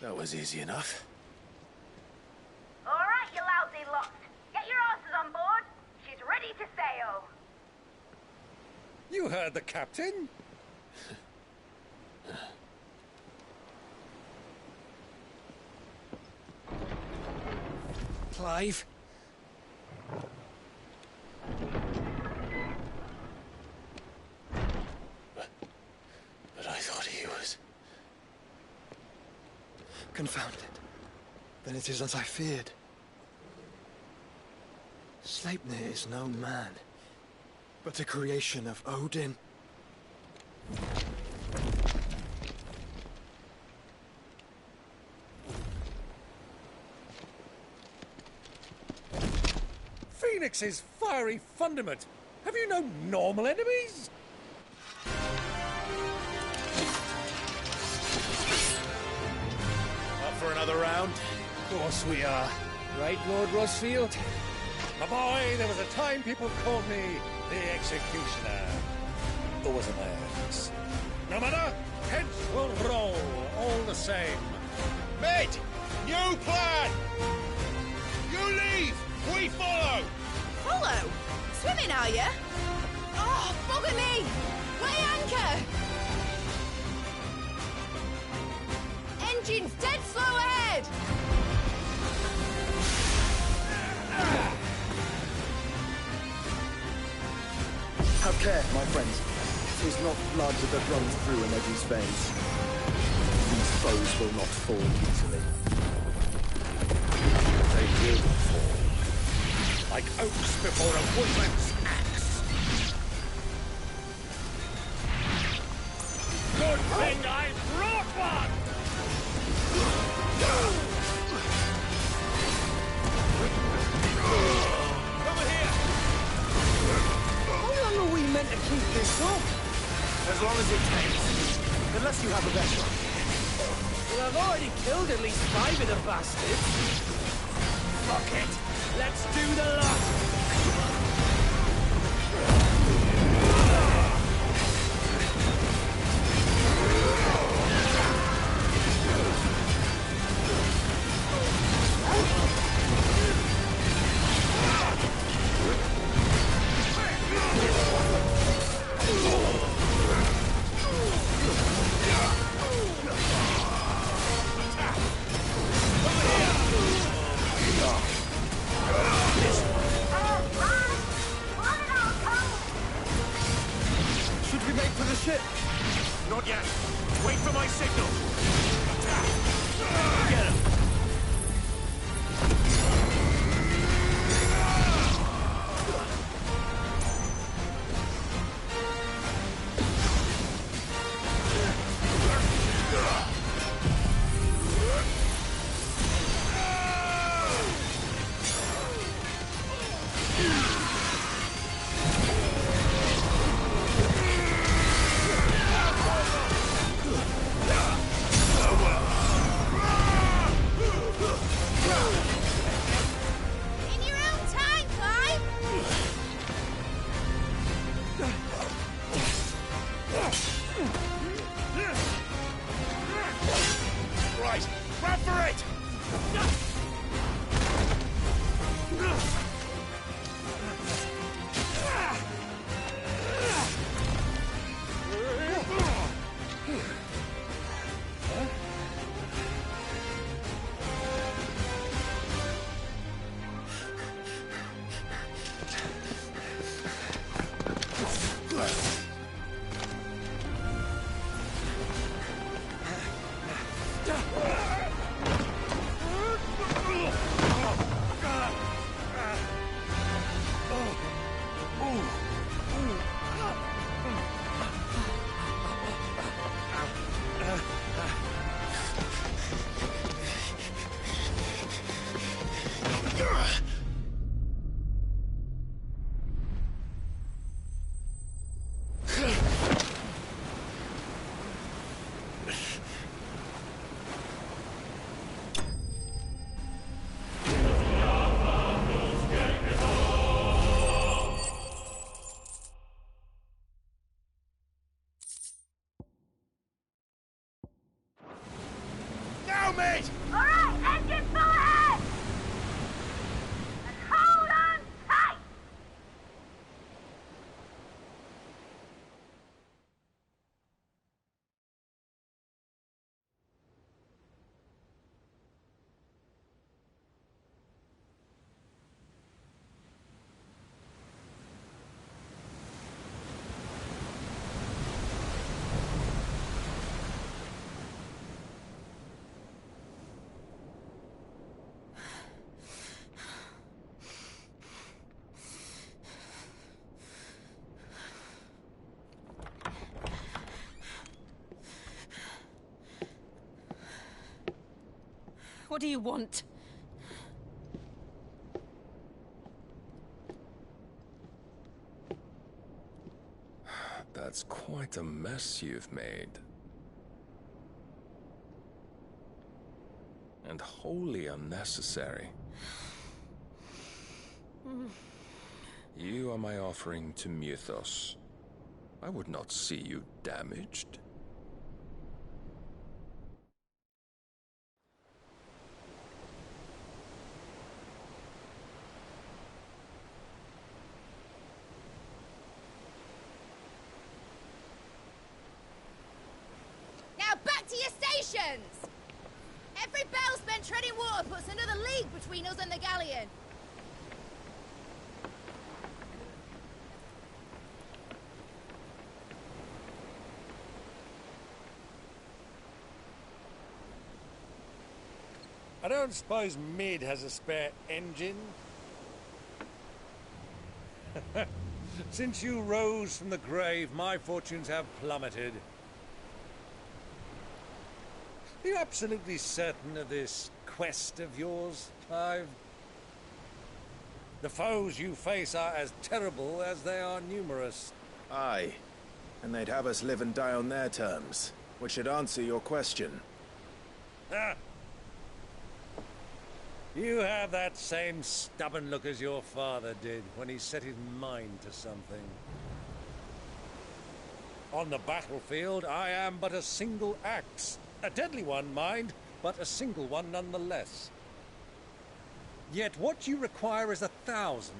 That was easy enough. All right, you lousy lot. Get your asses on board. She's ready to sail. You heard the captain. Clive? Confound it. Then it is as I feared. Sleipnir is no man, but a creation of Odin. Phoenix's fiery fundament. Have you no normal enemies? Up for another round? Of course we are. Right, Lord Rosfield? My boy, there was a time people called me the Executioner. Or was it my axe? No matter, heads will roll all the same. Mate, new plan! You leave, we follow! Follow? Swimming, are you? Oh, bugger me! Weigh anchor! Engine's dead slow ahead! Have care, my friends. 'Tis not blood that runs through an Eddie's veins. These foes will not fall easily. They will fall. Like oaks before a woodman's axe. Good thing I brought one! Over here! How long are we meant to keep this up? As long as it takes. Unless you have a better. Well, I've already killed at least 5 of the bastards. Fuck it. Let's do the lot. Not yet. Wait for my signal. Get him. Mate! Alright, engine full ahead! And hold on tight! What do you want? That's quite a mess you've made. And wholly unnecessary. You are my offering to Mythos. I would not see you damaged. Now back to your stations! Every bell spent treading water puts another league between us and the galleon. I don't suppose Mid has a spare engine? Since you rose from the grave, my fortunes have plummeted. Are you absolutely certain of this quest of yours, Clive? The foes you face are as terrible as they are numerous. Aye, and they'd have us live and die on their terms, which should answer your question. Ah! You have that same stubborn look as your father did when he set his mind to something. On the battlefield, I am but a single axe. A deadly one, mind, but a single one nonetheless. Yet what you require is 1,000,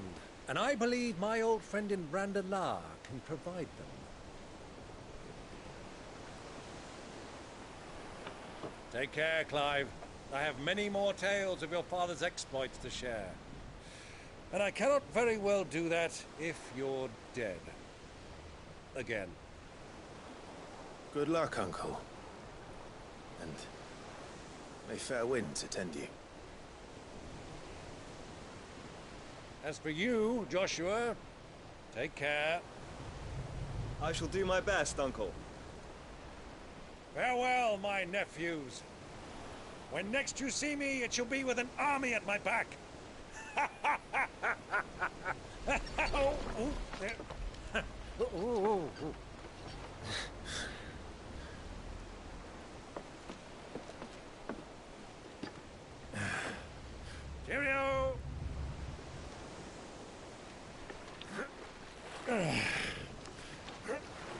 and I believe my old friend in Brandalar can provide them. Take care, Clive. I have many more tales of your father's exploits to share. And I cannot very well do that if you're dead. Again. Good luck, Uncle. And may fair winds attend you. As for you, Joshua, take care. I shall do my best, Uncle. Farewell, my nephews. When next you see me, it shall be with an army at my back. Oh, oh, there. Oh, oh, oh. Cheerio!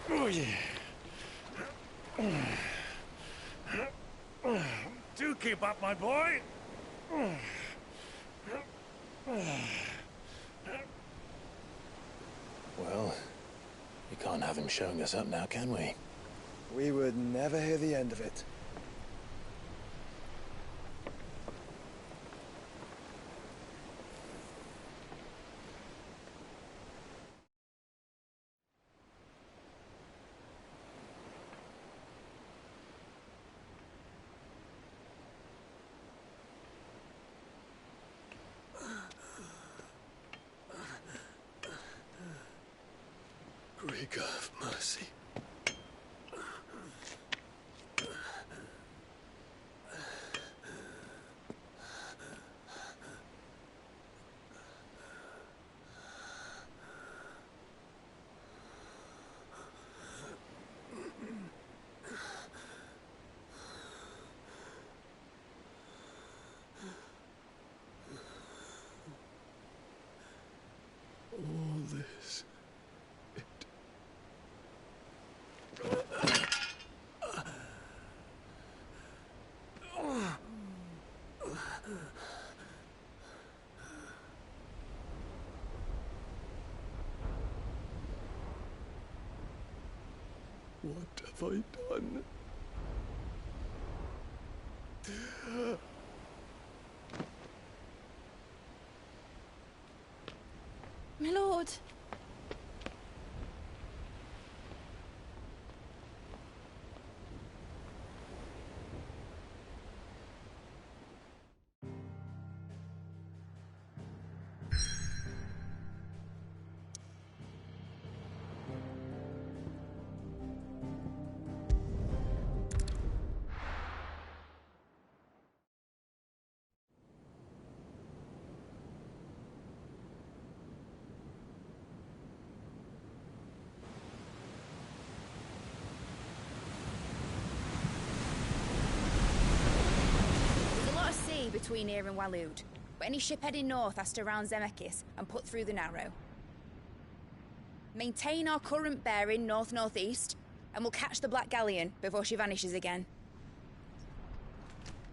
Oh, yeah. Do keep up, my boy. Well, we can't have him showing us up now, can we? We would never hear the end of it. Greek of mercy. All this. What have I done? My lord. between here and Waloed, but any ship heading north has to round Zemeckis and put through the Narrow. Maintain our current bearing north-northeast, and we'll catch the Black Galleon before she vanishes again.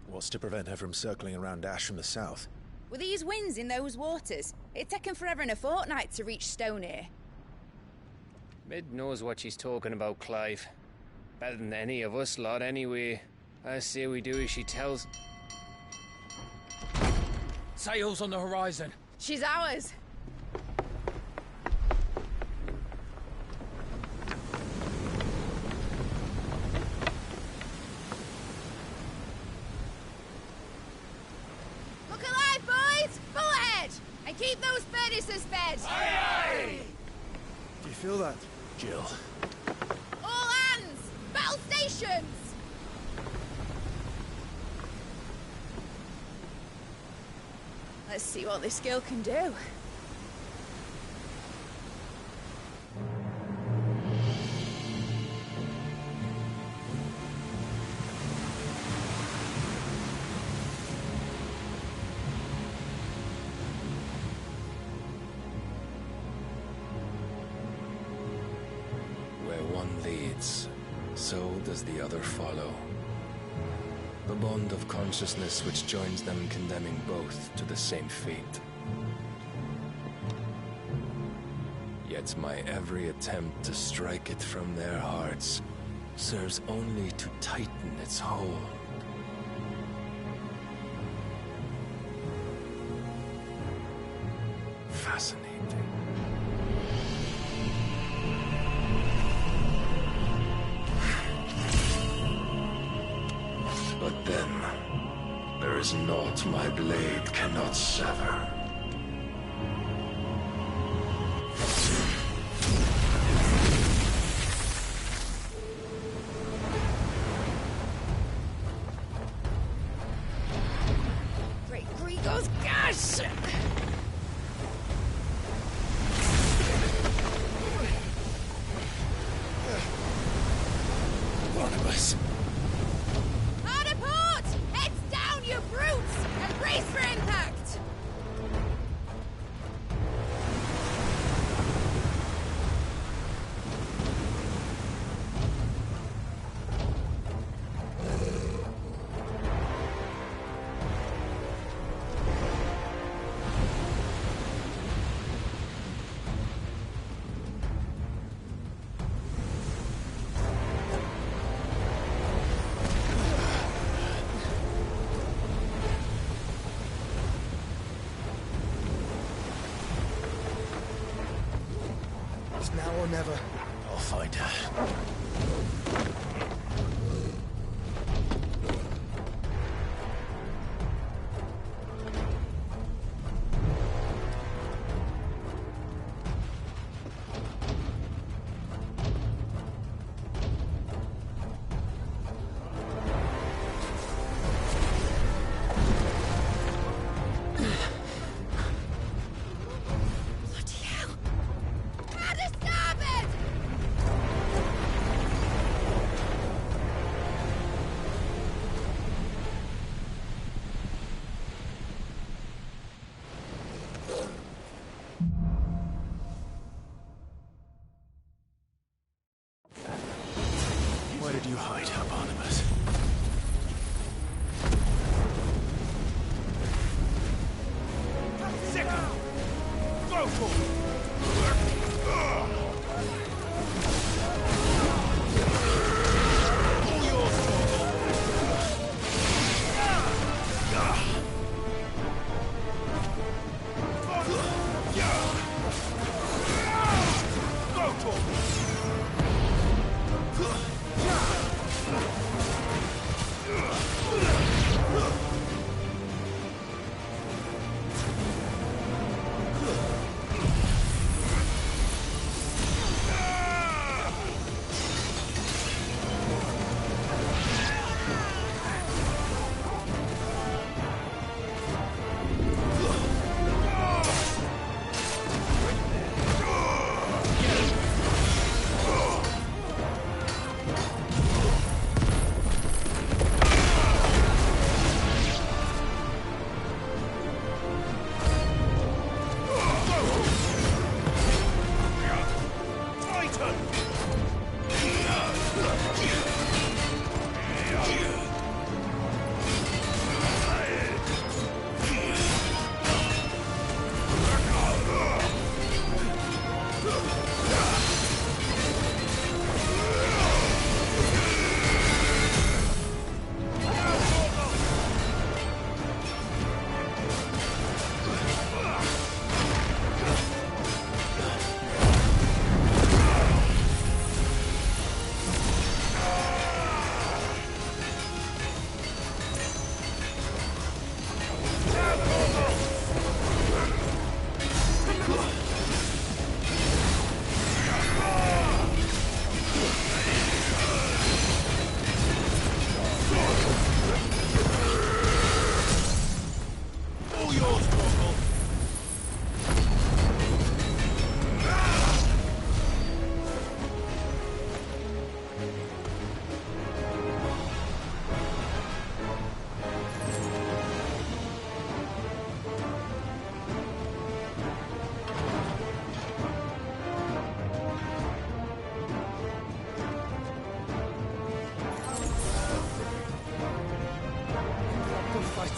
What's to prevent her from circling around Ash from the south? With these winds in those waters, it'd take 'em forever and a fortnight to reach Stonehere. Mid knows what she's talking about, Clive. Better than any of us lot, anyway. I say we do as she tells. Sails on the horizon. She's ours. Look alive, boys! Full ahead! And keep those furnaces fed! Aye, aye! Do you feel that, Jill? All hands! Battle stations! Let's see what this girl can do. Where one leads, so does the other follow. The bond of consciousness which joins them condemning both to the same fate. Yet my every attempt to strike it from their hearts serves only to tighten its hold. Fascinating. But then, there is naught my blade cannot sever. Great Grigos, gosh! Barnabas. Hard apart! Heads down, you brutes! And brace for impact! It's now or never. I'll find her. Where did you hide her, Barnabas? Go for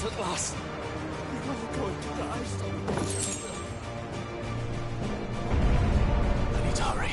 At last. We're all going to die someday. I need to hurry.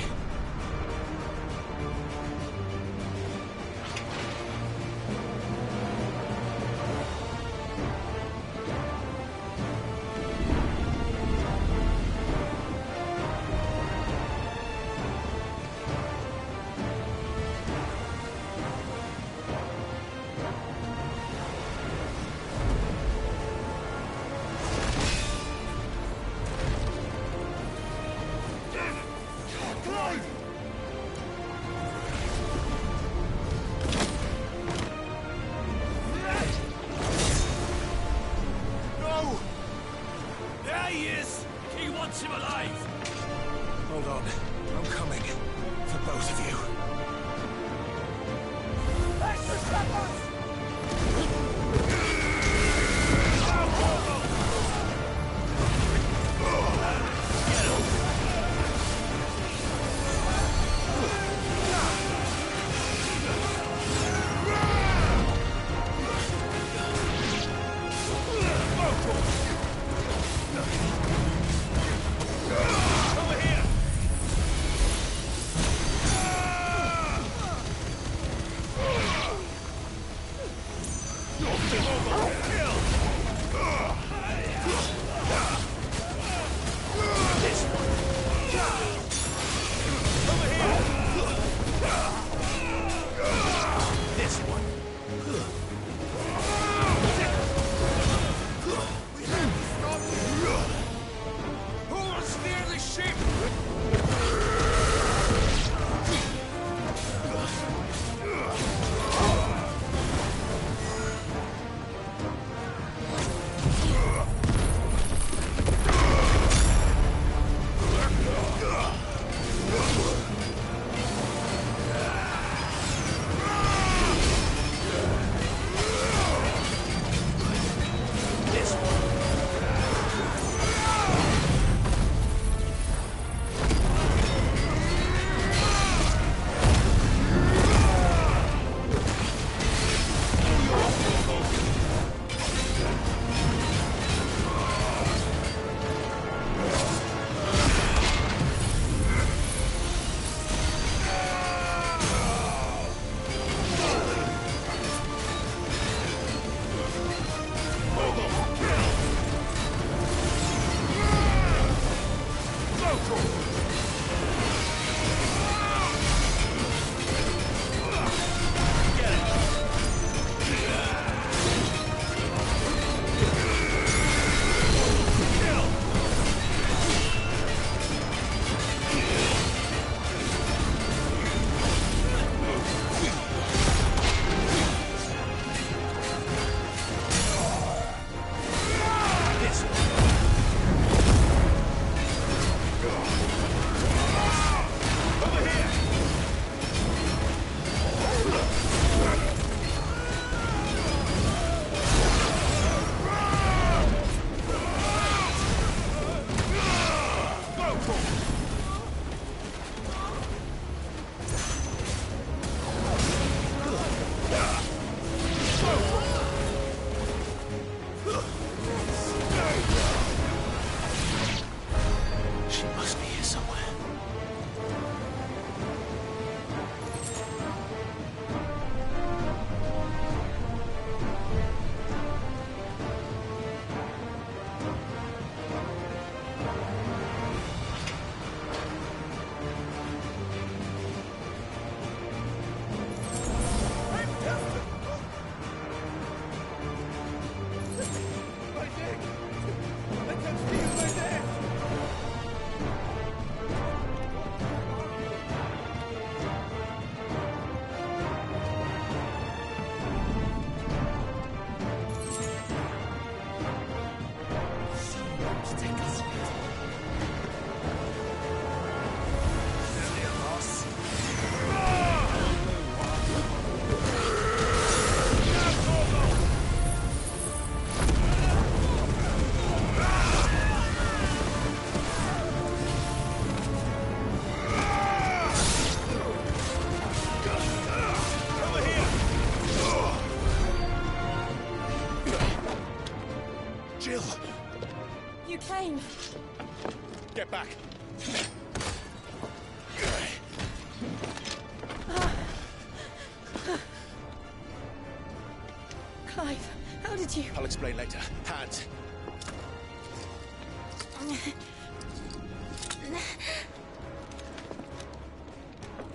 Clive, how did you... I'll explain later. Hands.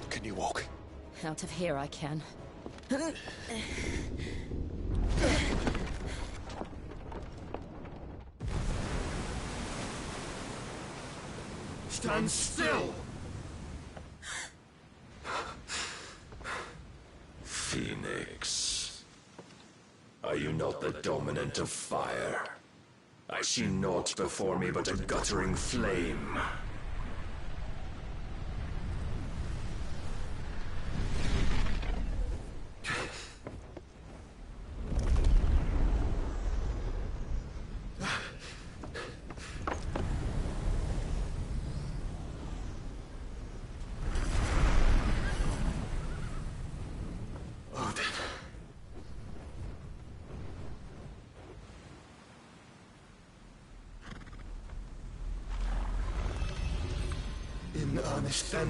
Can you walk? Out of here I can. Stand still! Phoenix, are you not the dominant of fire? I see naught before me but a guttering flame. In earnest, then.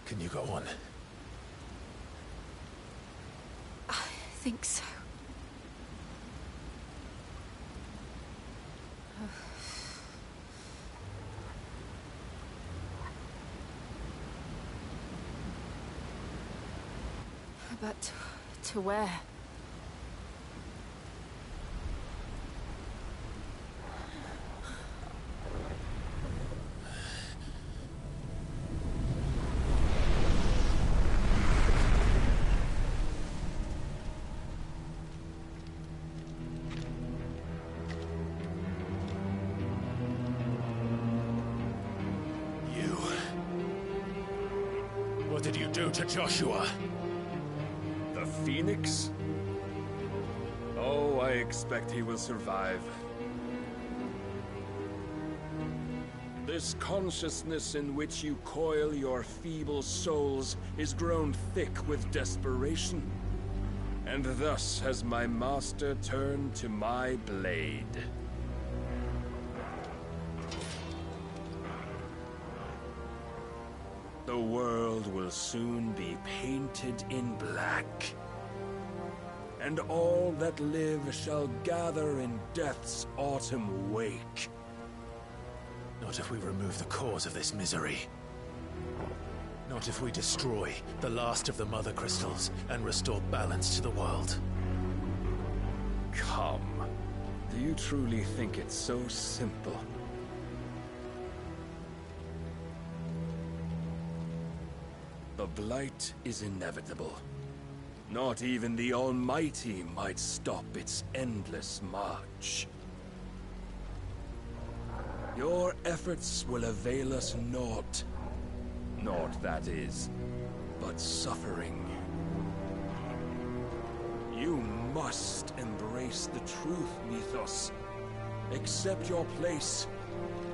Can you go on? I think so. But to where? What did you do to Joshua? The Phoenix? Oh, I expect he will survive. This consciousness in which you coil your feeble souls is grown thick with desperation. And thus has my master turned to my blade. The world will soon be painted in black. And all that live shall gather in death's autumn wake. Not if we remove the cause of this misery. Not if we destroy the last of the Mother Crystals and restore balance to the world. Come. Do you truly think it's so simple? The blight is inevitable. Not even the Almighty might stop its endless march. Your efforts will avail us naught. Naught, that is, but suffering. You must embrace the truth, Mythos. Accept your place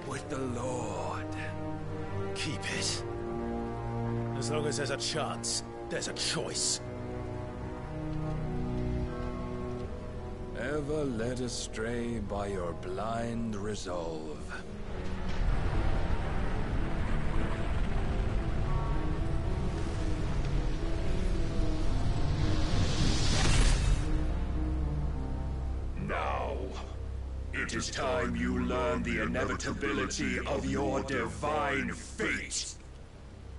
with the Lord. Keep it. As long as there's a chance, there's a choice. ever led astray by your blind resolve. Now, it is time you learn the inevitability of your divine fate,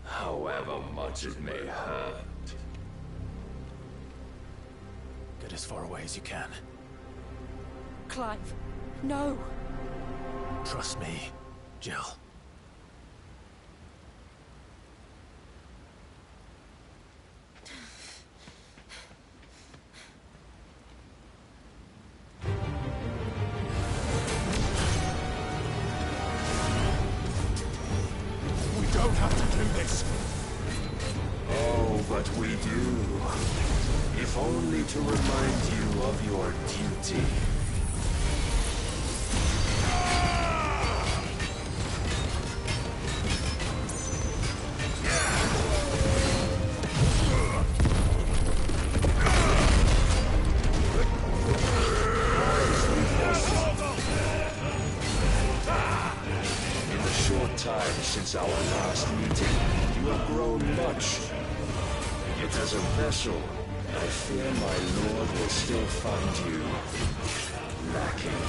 however much it may hurt. Get as far away as you can. Clive, no. Trust me, Jill. We don't have to do this. Oh, but we do. If only to remind you of your duty. In the short time since our last meeting, you have grown much. Yet as a vessel, I fear my lord will still find you lacking.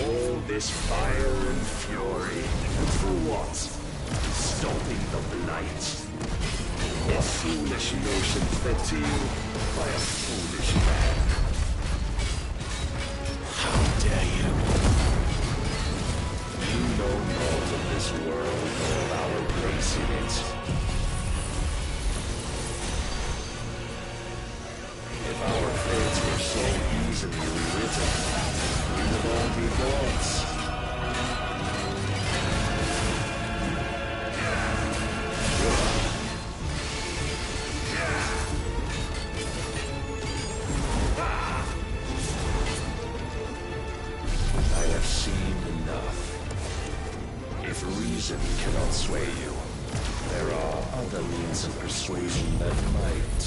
All this fire and fury, for what? Stopping the blight. A foolish notion fed to you by a foolish man. Dare you? You know naught of this world or our place in it. If our fates were so easily rewritten, we would all be gods. I have seen enough. If reason cannot sway you, there are other means of persuasion that might.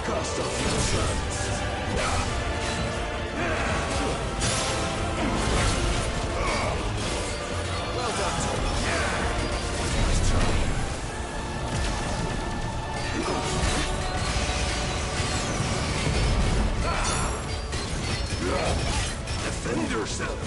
Cast off your sons. Well done. Nice try. Defend yourself!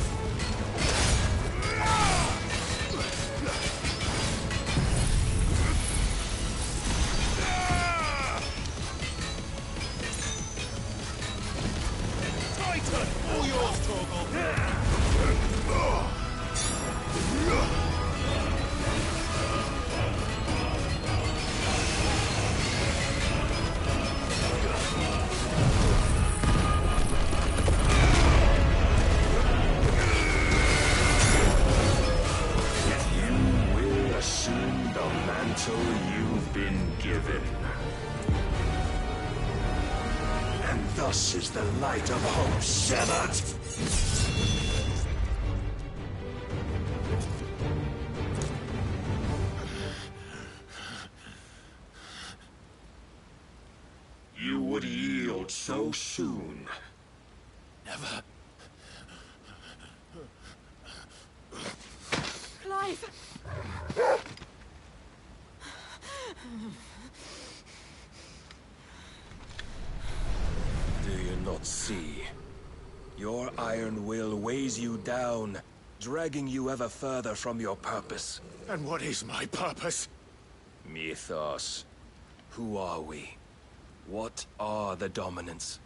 Titan! All yours, Torgal! You've been given. And thus is the light of hope severed. You would yield so soon. Never. Clive! Do you not see? Your iron will weighs you down, dragging you ever further from your purpose. And what is my purpose? Mythos. Who are we? What are the dominants?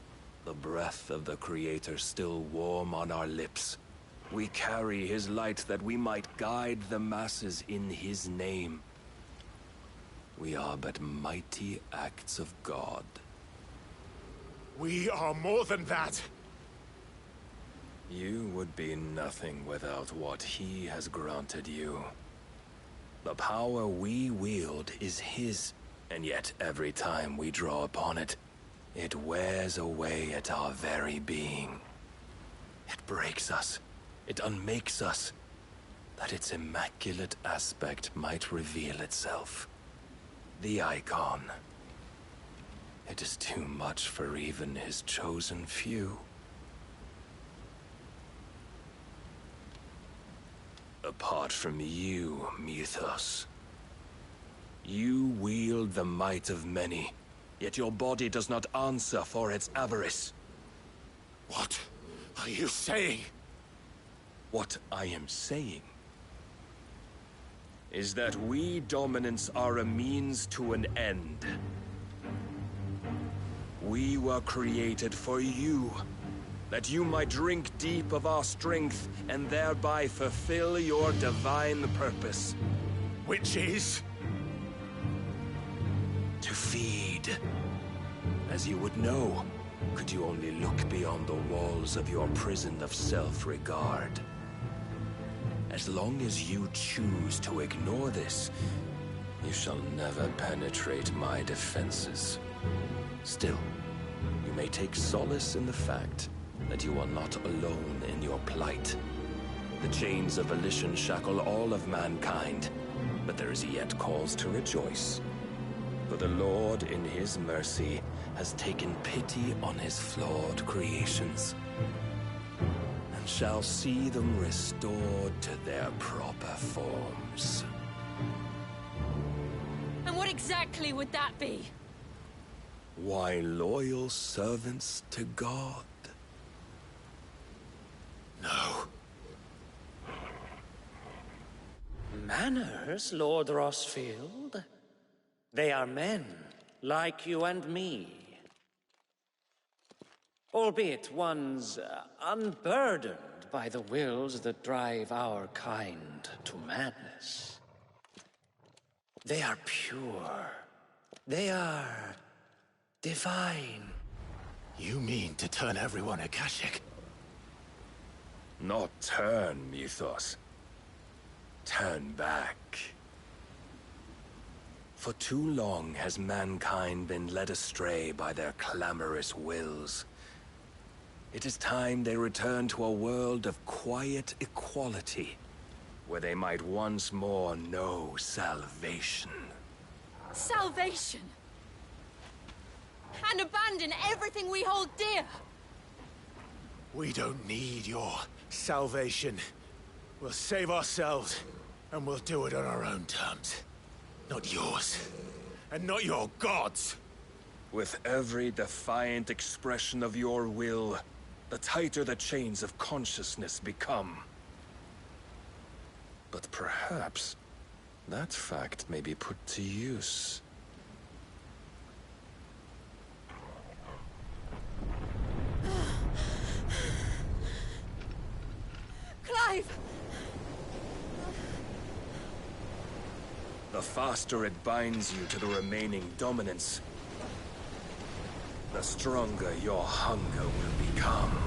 The breath of the Creator still warm on our lips. We carry his light that we might guide the masses in his name. We are but mighty acts of God. We are more than that. You would be nothing without what he has granted you. The power we wield is his, and yet every time we draw upon it, It wears away at our very being. It breaks us. It unmakes us. That its immaculate aspect might reveal itself. The icon. It is too much for even his chosen few. Apart from you, Mythos. You wield the might of many, yet your body does not answer for its avarice. What are you saying? What I am saying is that we dominants are a means to an end. We were created for you, that you might drink deep of our strength and thereby fulfill your divine purpose. Which is? To feed. As you would know, could you only look beyond the walls of your prison of self-regard. As long as you choose to ignore this, you shall never penetrate my defenses. Still, you may take solace in the fact that you are not alone in your plight. The chains of volition shackle all of mankind, but there is yet cause to rejoice. For the Lord, in his mercy, has taken pity on his flawed creations, and shall see them restored to their proper forms. And what exactly would that be? Why, loyal servants to God. No. Manners, Lord Rossfield? They are men, like you and me. Albeit ones unburdened by the wills that drive our kind to madness. They are pure. They are divine. You mean to turn everyone Akashic? Not turn, Mythos. Turn back. For too long has mankind been led astray by their clamorous wills. It is time they return to a world of quiet equality, where they might once more know salvation. Salvation? And abandon everything we hold dear? We don't need your salvation. We'll save ourselves, and we'll do it on our own terms. Not yours, and not your gods. With every defiant expression of your will, the tighter the chains of consciousness become. But perhaps that fact may be put to use. Clive! The faster it binds you to the remaining dominance, the stronger your hunger will become.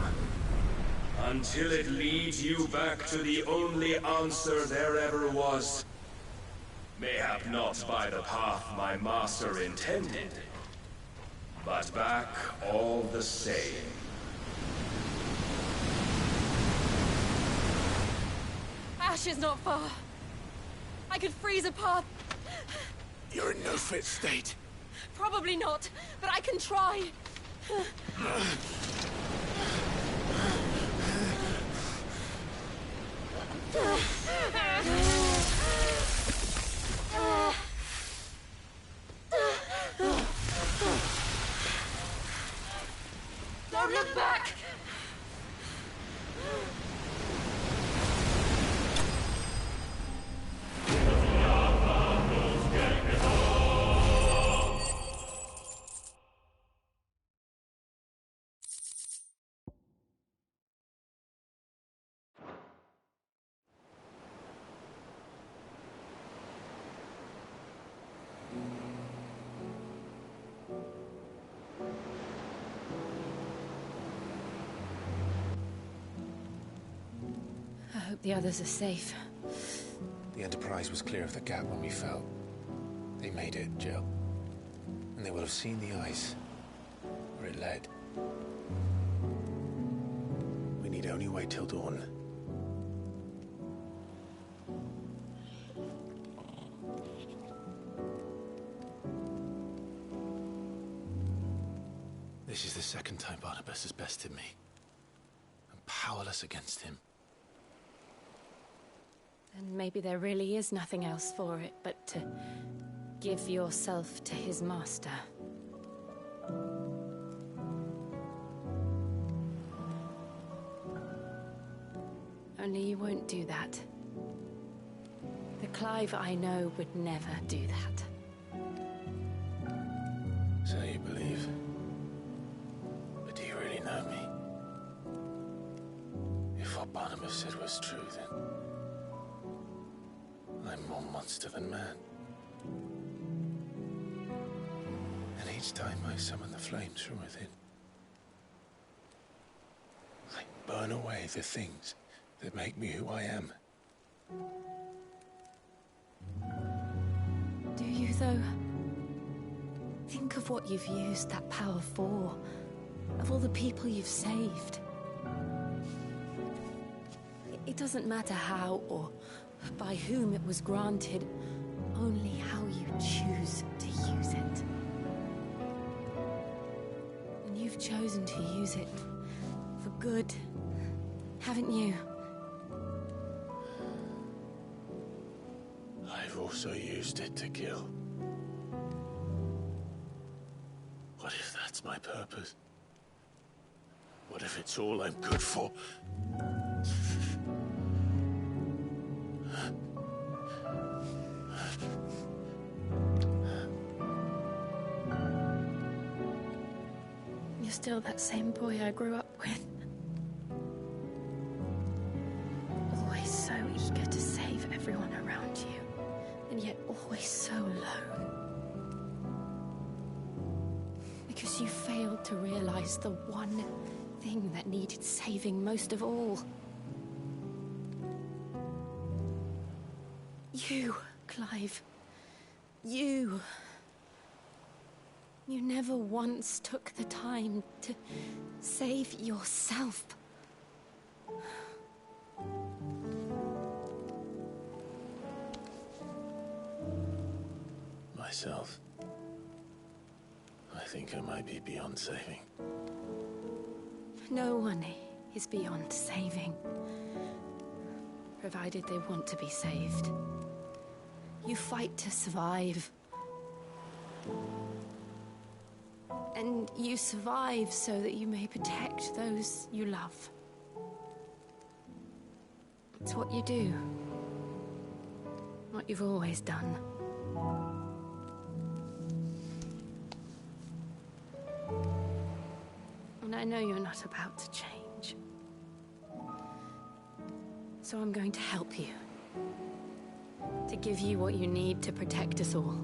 Until it leads you back to the only answer there ever was. Mayhap not by the path my master intended, but back all the same. Ash is not far. I could freeze a path. You're in no fit state. Probably not, but I can try. Don't look back! I hope the others are safe. The Enterprise was clear of the gap when we fell. They made it, Jill. And they will have seen the ice. where it led. We need only wait till dawn. This is the second time Barnabas has bested me. I'm powerless against him. Then maybe there really is nothing else for it but to give yourself to his master. Only you won't do that. The Clive I know would never do that. So you believe? But do you really know me? If what Barnabas said was true, then I'm more monster than man. And each time I summon the flames from within, I burn away the things that make me who I am. Do you, though? Think of what you've used that power for. Of all the people you've saved. It doesn't matter how or by whom it was granted, only how you choose to use it. And you've chosen to use it for good, haven't you? I've also used it to kill. What if that's my purpose? What if it's all I'm good for? You're still that same boy I grew up with. Always so eager to save everyone around you, and yet always so alone. Because you failed to realize the one thing that needed saving most of all. You, Clive. You. You never once took the time to save yourself. Myself. I think I might be beyond saving. No one is beyond saving, provided they want to be saved. You fight to survive. And you survive so that you may protect those you love. It's what you do. What you've always done. And I know you're not about to change. So I'm going to help you. To give you what you need to protect us all.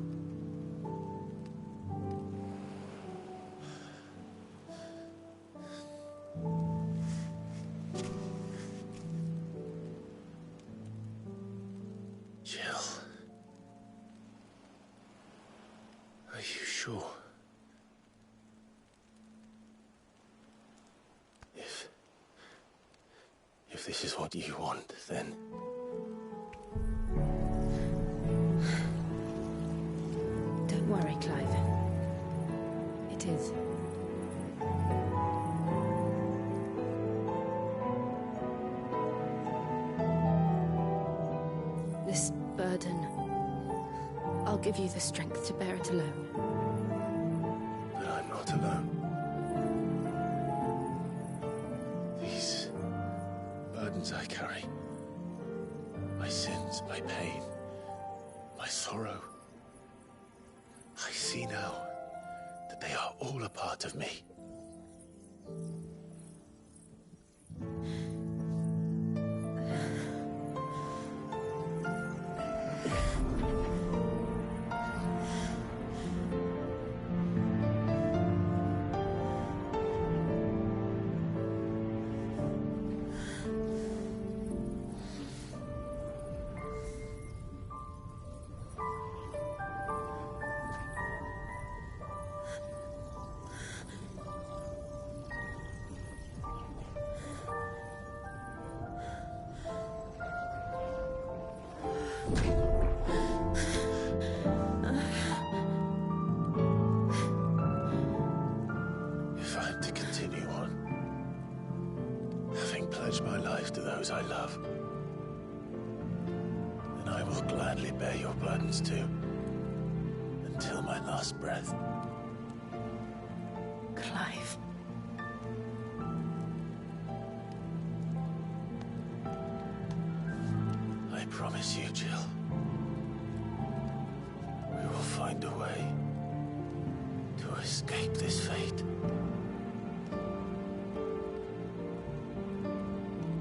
Jill. Are you sure? If this is what you want, then... Don't worry, Clive. It is. This burden, I'll give you the strength to bear it alone. But I'm not alone. These burdens I carry, my sins, my pain, my sorrow, I see now that they are all a part of me. life to those I love. And I will gladly bear your burdens too, until my last breath. Clive. I promise you, Jill. We will find a way to escape this fate.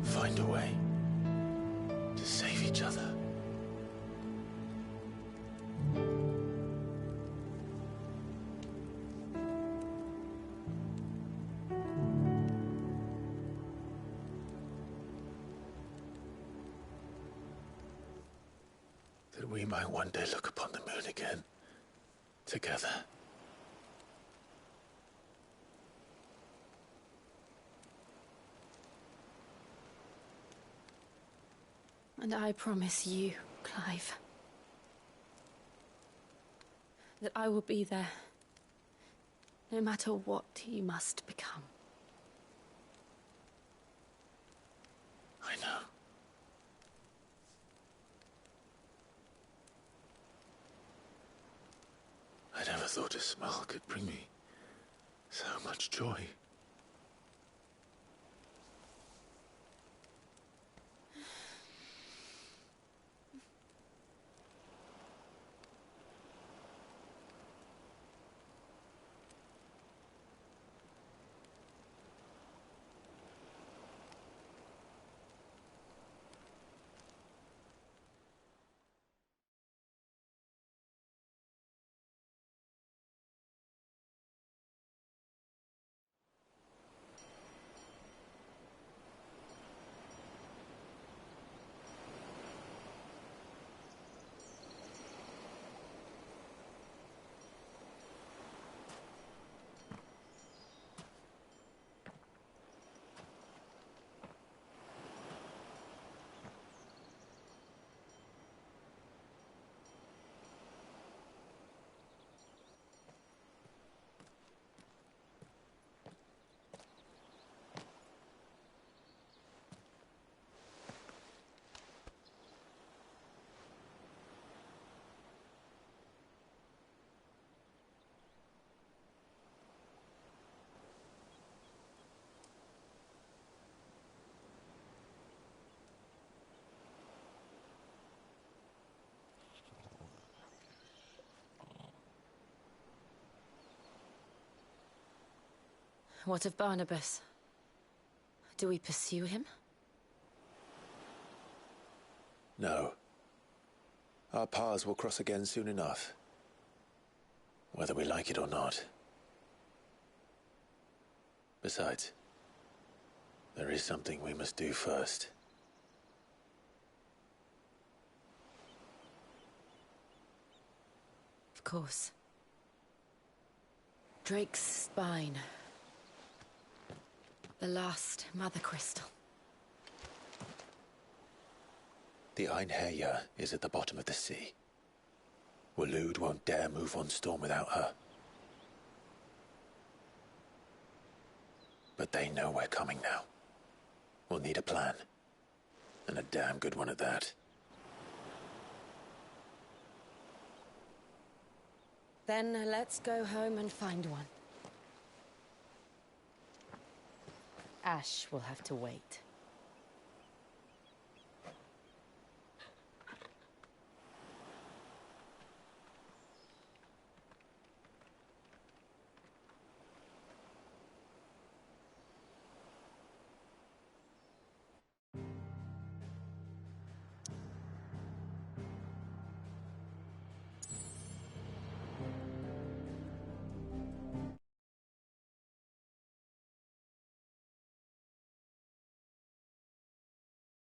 Find a way to save each other. That we might one day look upon the moon again, together. And I promise you, Clive, that I will be there, no matter what you must become. I know. I never thought a smile could bring me so much joy. What of Barnabas? Do we pursue him? No. Our paths will cross again soon enough, whether we like it or not. Besides, there is something we must do first. Of course. Drake's spine. The last Mother Crystal. The Einherjar is at the bottom of the sea. Waloed won't dare move on Storm without her. But they know we're coming now. We'll need a plan. And a damn good one at that. Then let's go home and find one. Ash will have to wait.